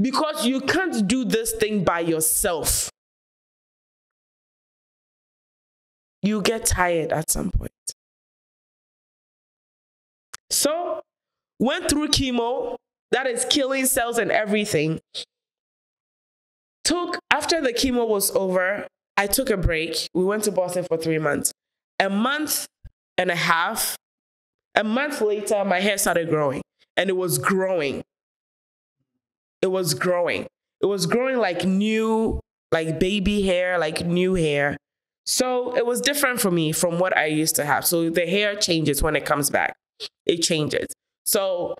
because you can't do this thing by yourself. You get tired at some point. So, went through chemo, that is killing cells and everything. After the chemo was over, I took a break. We went to Boston for 3 months. A month and a half, a month later, my hair started growing. And it was growing. It was growing. It was growing like new, like baby hair, like new hair. So it was different for me from what I used to have. So the hair changes when it comes back. It changes. So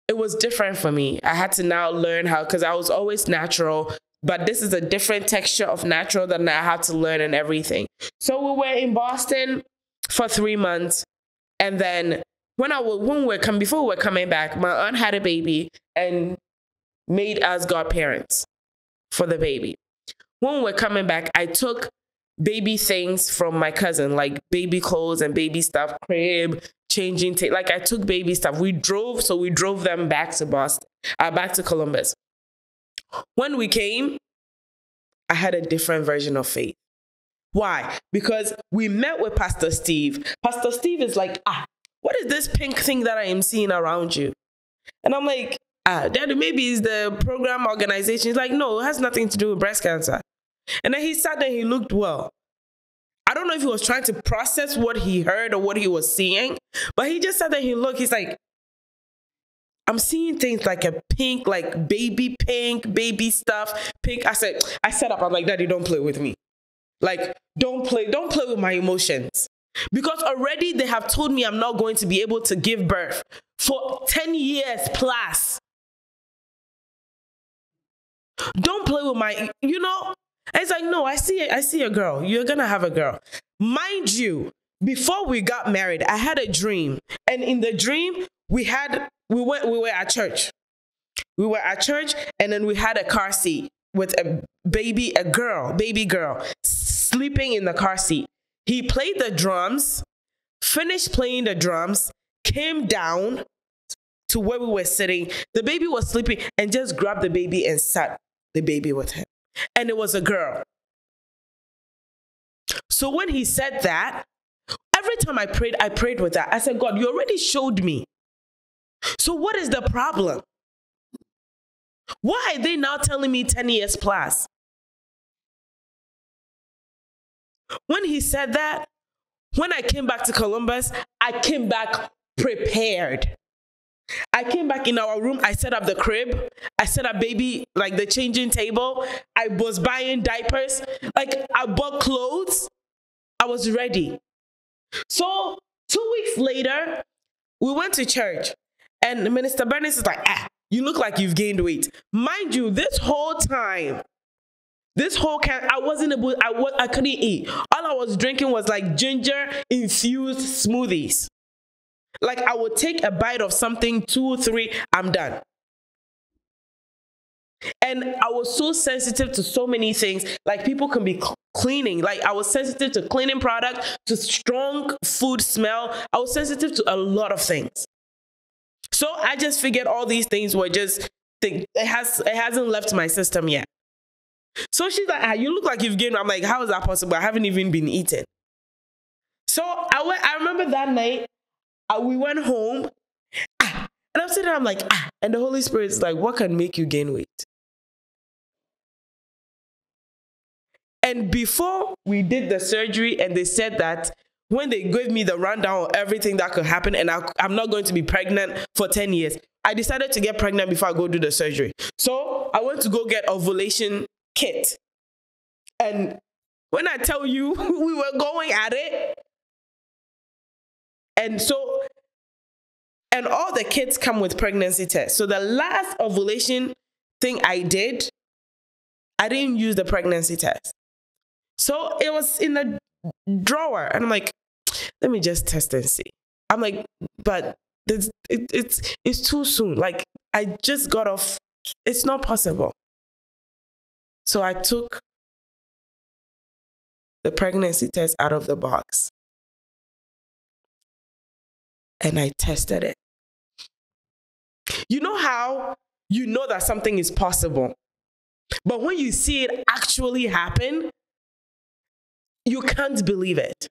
it was different for me. I had to now learn how, because I was always natural, but this is a different texture of natural that I had to learn and everything. So we were in Boston for 3 months. And then before we were coming back, my aunt had a baby and made us godparents for the baby. When we were coming back, I took baby things from my cousin, like baby clothes and baby stuff, crib, changing, like I took baby stuff. We drove them back to Boston, back to Columbus. When we came, I had a different version of faith. Why? Because we met with Pastor Steve. Pastor Steve is like, what is this pink thing that I am seeing around you? And I'm like, Daddy, maybe it's the program organization. He's like, no, it has nothing to do with breast cancer. And then he sat there, he looked well. I don't know if he was trying to process what he heard or what he was seeing, but he just sat there, he looked, he's like, I'm seeing things like a pink, like baby pink, baby stuff, pink. I sat up, I'm like, Daddy, don't play with me. Like, don't play with my emotions. Because already they have told me I'm not going to be able to give birth for 10 years plus. Don't play with my, you know. It's like, no, I see a girl. You're going to have a girl. Mind you, before we got married, I had a dream. And in the dream, we were at church. We were at church, and then we had a car seat with a baby girl, sleeping in the car seat. He played the drums, finished playing the drums, came down to where we were sitting. The baby was sleeping and just grabbed the baby and sat the baby with him. And it was a girl. So when he said that, every time I prayed with that. I said, God, you already showed me. So what is the problem? Why are they now telling me 10 years plus? When he said that, when I came back to Columbus, I came back prepared. I came back in our room. I set up the crib. I set up baby, like the changing table. I was buying diapers. Like I bought clothes. I was ready. So 2 weeks later, we went to church. And Minister Bernice is like, you look like you've gained weight. Mind you, this whole time, I wasn't able, I couldn't eat. All I was drinking was like ginger infused smoothies. Like I would take a bite of something, 2, 3, I'm done. And I was so sensitive to so many things. Like people can be cleaning. Like I was sensitive to cleaning product, to strong food smell. I was sensitive to a lot of things. So I just figured all these things were just, it hasn't left my system yet. So she's like, you look like you've gained. I'm like, how is that possible? I haven't even been eating. So I remember that night, we went home, and I'm sitting there, I'm like, and the Holy Spirit's like, what can make you gain weight? And before we did the surgery, and they said that when they gave me the rundown of everything that could happen, and I'm not going to be pregnant for 10 years, I decided to get pregnant before I go do the surgery. So I went to go get ovulation kit. And when I tell you, we were going at it. And all the kits come with pregnancy tests. So the last ovulation thing I did, I didn't use the pregnancy test. So it was in the drawer. And I'm like, let me just test and see. I'm like, but it's too soon. Like, I just got off. It's not possible. So I took the pregnancy test out of the box. And I tested it. You know how you know that something is possible, but when you see it actually happen, you can't believe it.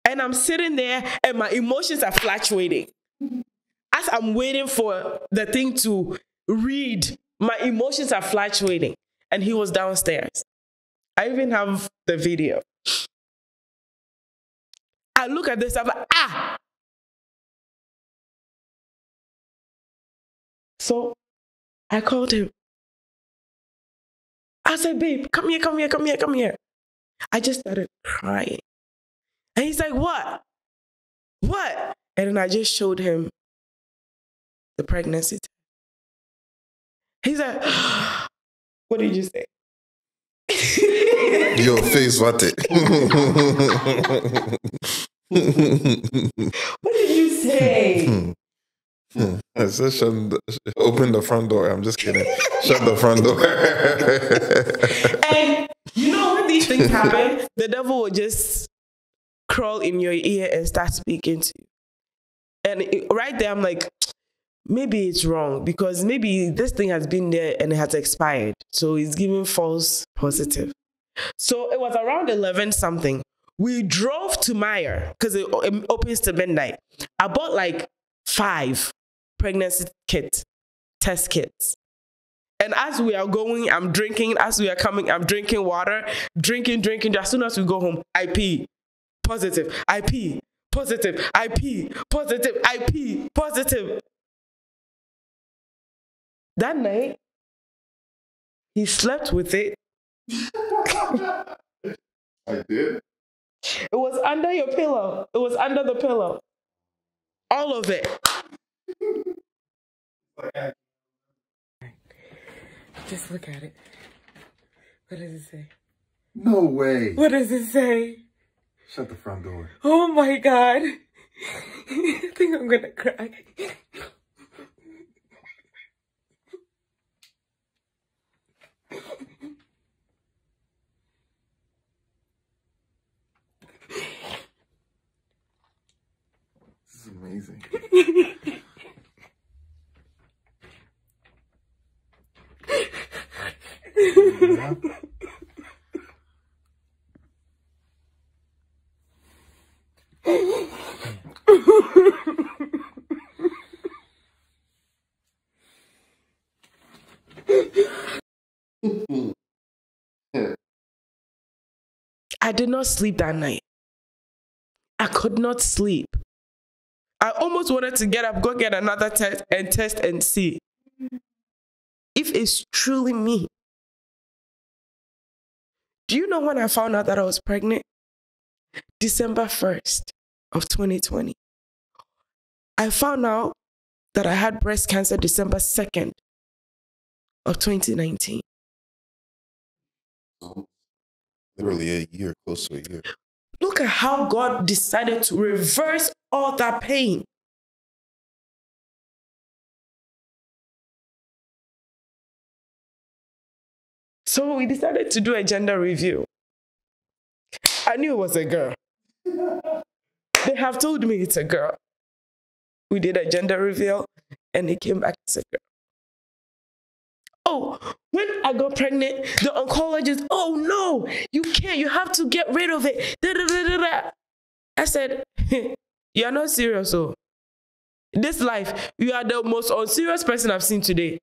And I'm sitting there and my emotions are fluctuating. As I'm waiting for the thing to read, my emotions are fluctuating. And he was downstairs. I even have the video. I look at this, I'm like, So I called him. I said, babe, come here. I just started crying. And he's like, what? And then I just showed him the pregnancy test. He's like, what did you say? Your face, what it? What did you say? I said, open the front door. I'm just kidding. Shut the front door. And you know when these things happen, the devil will just crawl in your ear and start speaking to you. And right there, I'm like, maybe it's wrong because maybe this thing has been there and it has expired. So it's giving false positive. So it was around 11 something. We drove to Meyer because it opens to midnight. I bought like 5 pregnancy kits, test kits. And as we are going, I'm drinking. As we are coming, I'm drinking water, drinking. As soon as we go home, I pee. Positive. I pee. Positive. I pee. Positive. I pee. Positive. That night, he slept with it. I did? It was under your pillow. It was under the pillow. All of it. Just look at it. What does it say? No way. What does it say? Shut the front door. Oh my God. I think I'm gonna cry. This is amazing. Yeah. I did not sleep that night. I could not sleep. I almost wanted to get up, go get another test and see if it's truly me. Do you know when I found out that I was pregnant? December 1st of 2020. I found out that I had breast cancer December 2nd of 2019. Literally a year, close to a year. Look at how God decided to reverse all that pain. So we decided to do a gender review. I knew it was a girl. They have told me it's a girl. We did a gender reveal and it came back as a girl. Oh, when I got pregnant, the oncologist, oh no, you can't, you have to get rid of it. Da, da, da, da, da. I said, you're not serious. Oh. This life, you are the most unserious person I've seen today.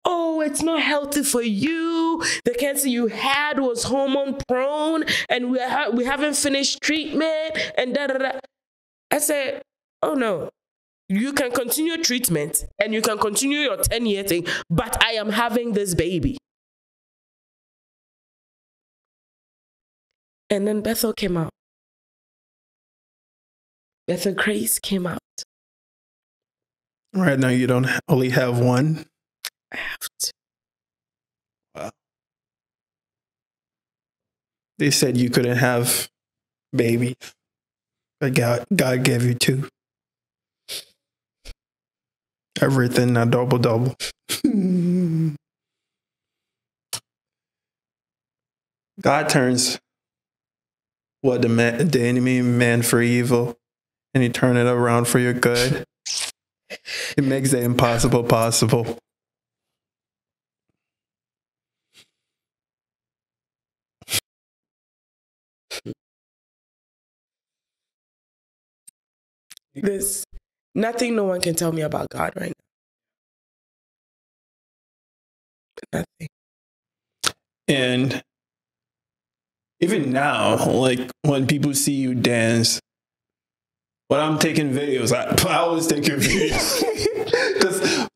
Oh, it's not healthy for you. The cancer you had was hormone prone and we haven't finished treatment and da, da, da. I said, oh no. You can continue treatment and you can continue your 10-year thing, but I am having this baby. And then Bethel came out. Bethel Grace came out. Right now, you don't only have one. I have to. Wow. They said you couldn't have babies, but God gave you two. Everything a double. God turns what the enemy meant for evil, and he turned it around for your good. It makes the impossible possible. There's nothing no one can tell me about God right now. Nothing. And even now, like when people see you dance, when I'm taking videos, I always take your videos. Because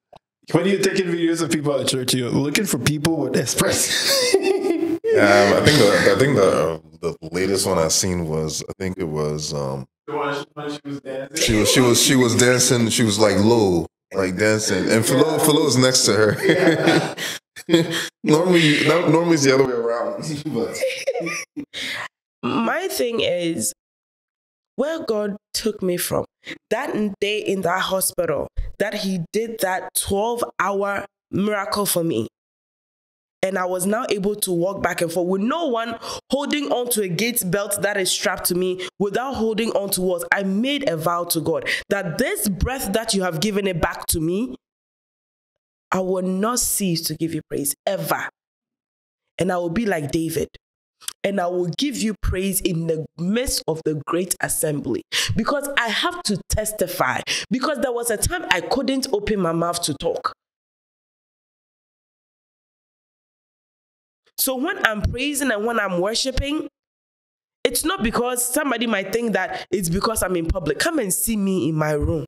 when you're taking videos of people at church, you're looking for people with expression. I think the latest one I seen was, I think it was When she was dancing. she was dancing. She was like low, like dancing, and Philo was next to her. Yeah. normally it's the other way around. But My thing is, where God took me from, that day in that hospital, that he did that 12-hour miracle for me. And I was now able to walk back and forth with no one holding on to a gate belt that is strapped to me, without holding on to walls. I made a vow to God that this breath that you have given it back to me, I will not cease to give you praise ever. And I will be like David. And I will give you praise in the midst of the great assembly. Because I have to testify. Because there was a time I couldn't open my mouth to talk. So when I'm praising and when I'm worshiping, it's not because somebody might think that it's because I'm in public. Come and see me in my room.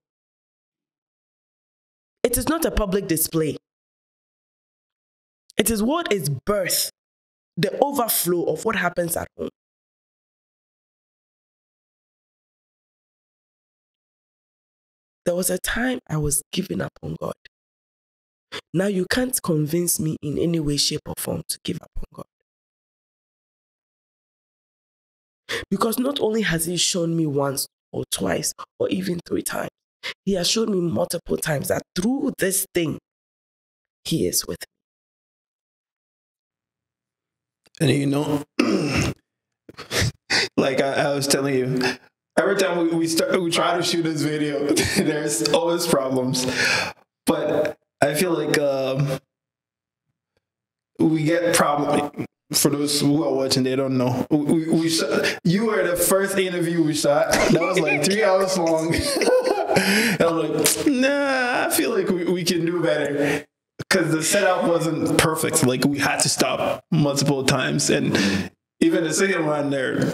It is not a public display. It is what is birth, the overflow of what happens at home. There was a time I was giving up on God. Now you can't convince me in any way, shape, or form to give up on God. Because not only has He shown me once or twice or even 3 times, He has shown me multiple times that through this thing, He is with me. And you know, like I was telling you, every time we try to shoot this video, there's always problems. But I feel like we get problem. For those who are watching, they don't know. We shot, you were the first interview we shot. That was like 3 hours long. And I'm like, nah, I feel like we can do better. Because the setup wasn't perfect. Like, we had to stop multiple times. And even the second one there,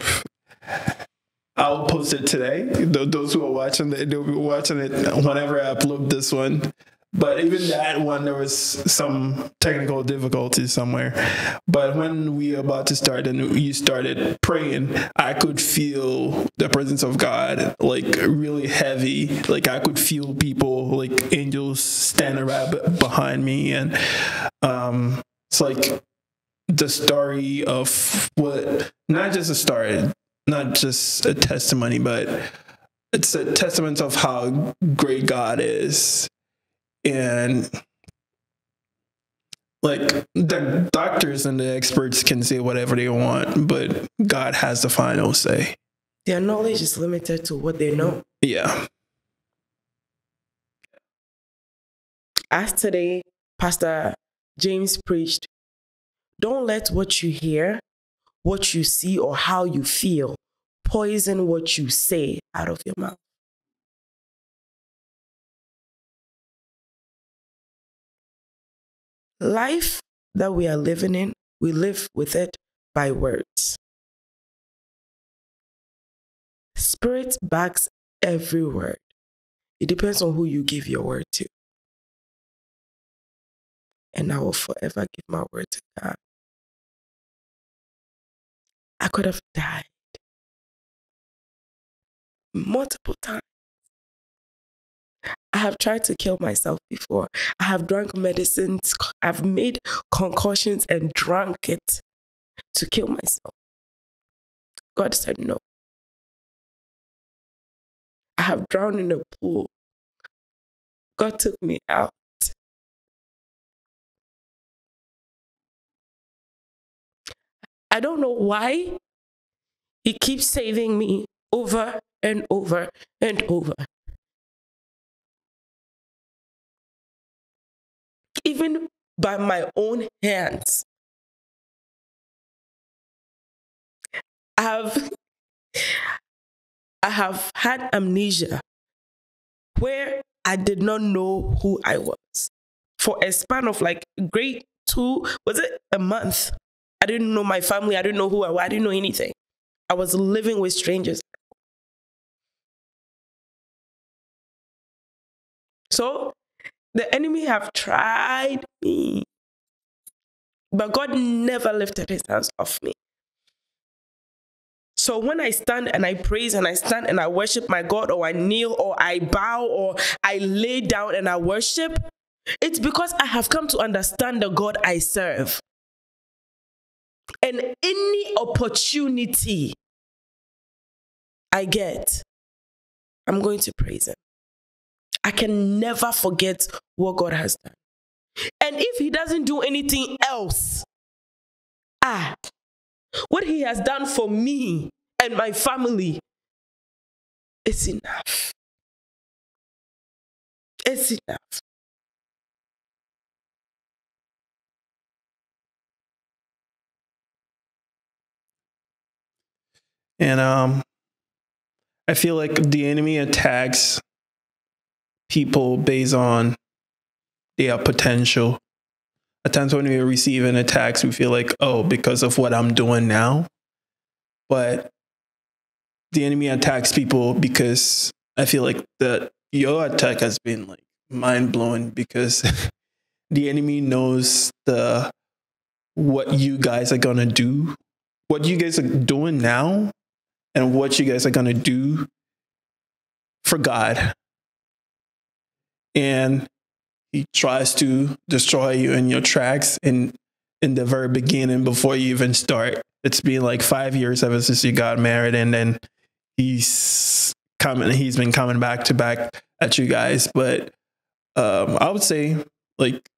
I'll post it today. Those who are watching, they'll be watching it whenever I upload this one. But even that one, there was some technical difficulties somewhere. But when we were about to start and you started praying, I could feel the presence of God, like really heavy. Like I could feel people, like angels standing right behind me. And it's like the story of what, not just a story, not just a testimony, but it's a testament of how great God is. And like the doctors and the experts can say whatever they want, but God has the final say. Their knowledge is limited to what they know. Yeah. As today, Pastor James preached, don't let what you hear, what you see, or how you feel poison what you say out of your mouth. Life that we are living in, we live with it by words. Spirit backs every word. It depends on who you give your word to. And I will forever give my word to God. I could have died multiple times. I have tried to kill myself before. I have drunk medicines. I've made concoctions and drunk it to kill myself. God said no. I have drowned in a pool. God took me out. I don't know why He keeps saving me over and over and over. Even by my own hands. I have had amnesia where I did not know who I was. For a span of like grade 2, was it a month? I didn't know my family. I didn't know who I was. I didn't know anything. I was living with strangers. So the enemy have tried me. But God never lifted His hands off me. So when I stand and I praise and I stand and I worship my God, or I kneel or I bow or I lay down and I worship, it's because I have come to understand the God I serve. And any opportunity I get, I'm going to praise Him. I can never forget what God has done. And if He doesn't do anything else, what He has done for me and my family is enough. It's enough. And I feel like the enemy attacks people based on their potential. At times when we receive an attacks, we feel like, oh, because of what I'm doing now. But the enemy attacks people because I feel like that your attack has been like mind blowing, because the enemy knows what you guys are gonna do, what you guys are doing now, and what you guys are gonna do for God. and he tries to destroy you in your tracks in the very beginning before you even start. It's been like 5 years ever since you got married, and then he's been coming back to back at you guys. But I would say, like,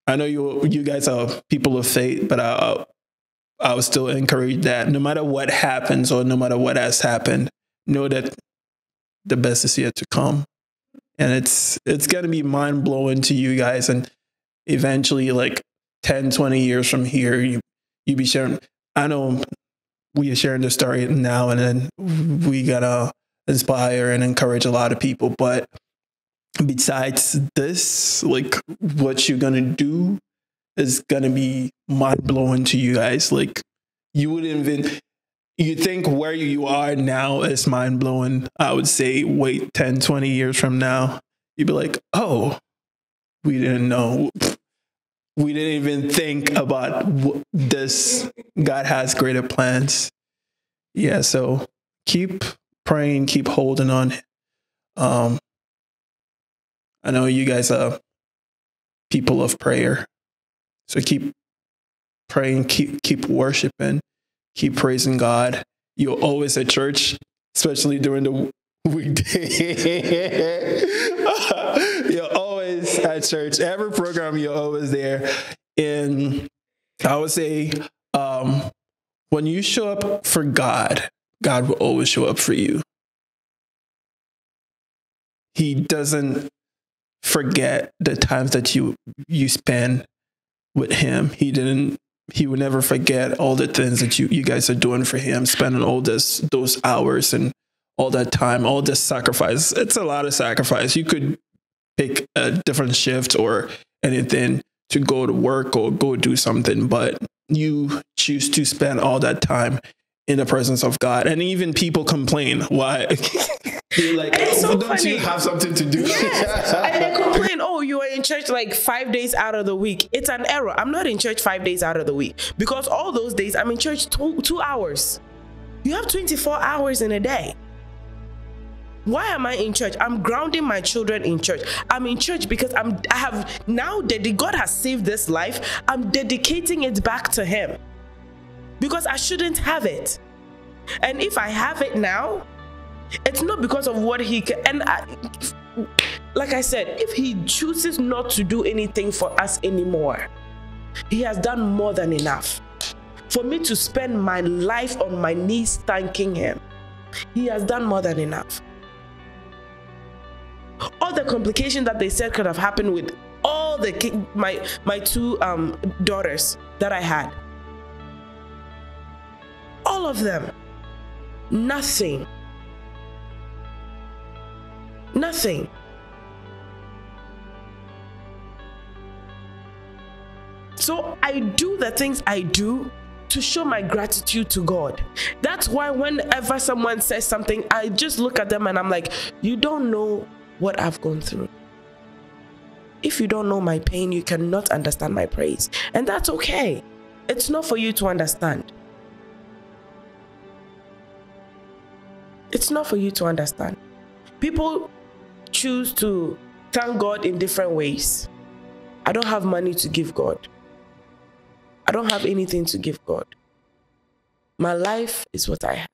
I know you guys are people of faith, but I would still encourage that no matter what happens or no matter what has happened, know that the best is yet to come. And it's going to be mind blowing to you guys. And eventually, like 10, 20 years from here, you be sharing. I know we are sharing the story now, and then we got to inspire and encourage a lot of people. But besides this, like, what you're going to do is going to be mind blowing to you guys. Like, you wouldn't even, you think where you are now is mind blowing. I would say wait 10, 20 years from now, you'd be like, oh, we didn't know. We didn't even think about this. God has greater plans. Yeah, so keep praying, keep holding on. I know you guys are people of prayer. So keep praying, keep worshiping, keep praising God. You're always at church, especially during the weekday. You're always at church. Every program, you're always there. And I would say, when you show up for God, God will always show up for you. He doesn't forget the times that you spend with him. He would never forget all the things that you guys are doing for him, spending all those hours and all that time, all this sacrifice. It's a lot of sacrifice. You could pick a different shift or anything to go to work or go do something, but you choose to spend all that time in the presence of God. And even people complain. Why? You're like, oh, so don't funny. You have something to do? Yes. And they complain, oh, you are in church like 5 days out of the week. It's an error. I'm not in church 5 days out of the week, because all those days I'm in church 2 hours. You have 24 hours in a day. Why am I in church? I'm grounding my children in church. I'm in church because I have now that God has saved this life. I'm dedicating it back to him, because I shouldn't have it. And if I have it now, it's not because of what he can. And like I said, if he chooses not to do anything for us anymore, he has done more than enough for me to spend my life on my knees thanking him. He has done more than enough. All the complications that they said could have happened with all the my two daughters that I had, all of them, nothing. So I do the things I do to show my gratitude to God. That's why whenever someone says something, I just look at them and I'm like, you don't know what I've gone through. If you don't know my pain, you cannot understand my praise. And that's okay. It's not for you to understand. It's not for you to understand. People choose to thank God in different ways. I don't have money to give God. I don't have anything to give God. My life is what I have.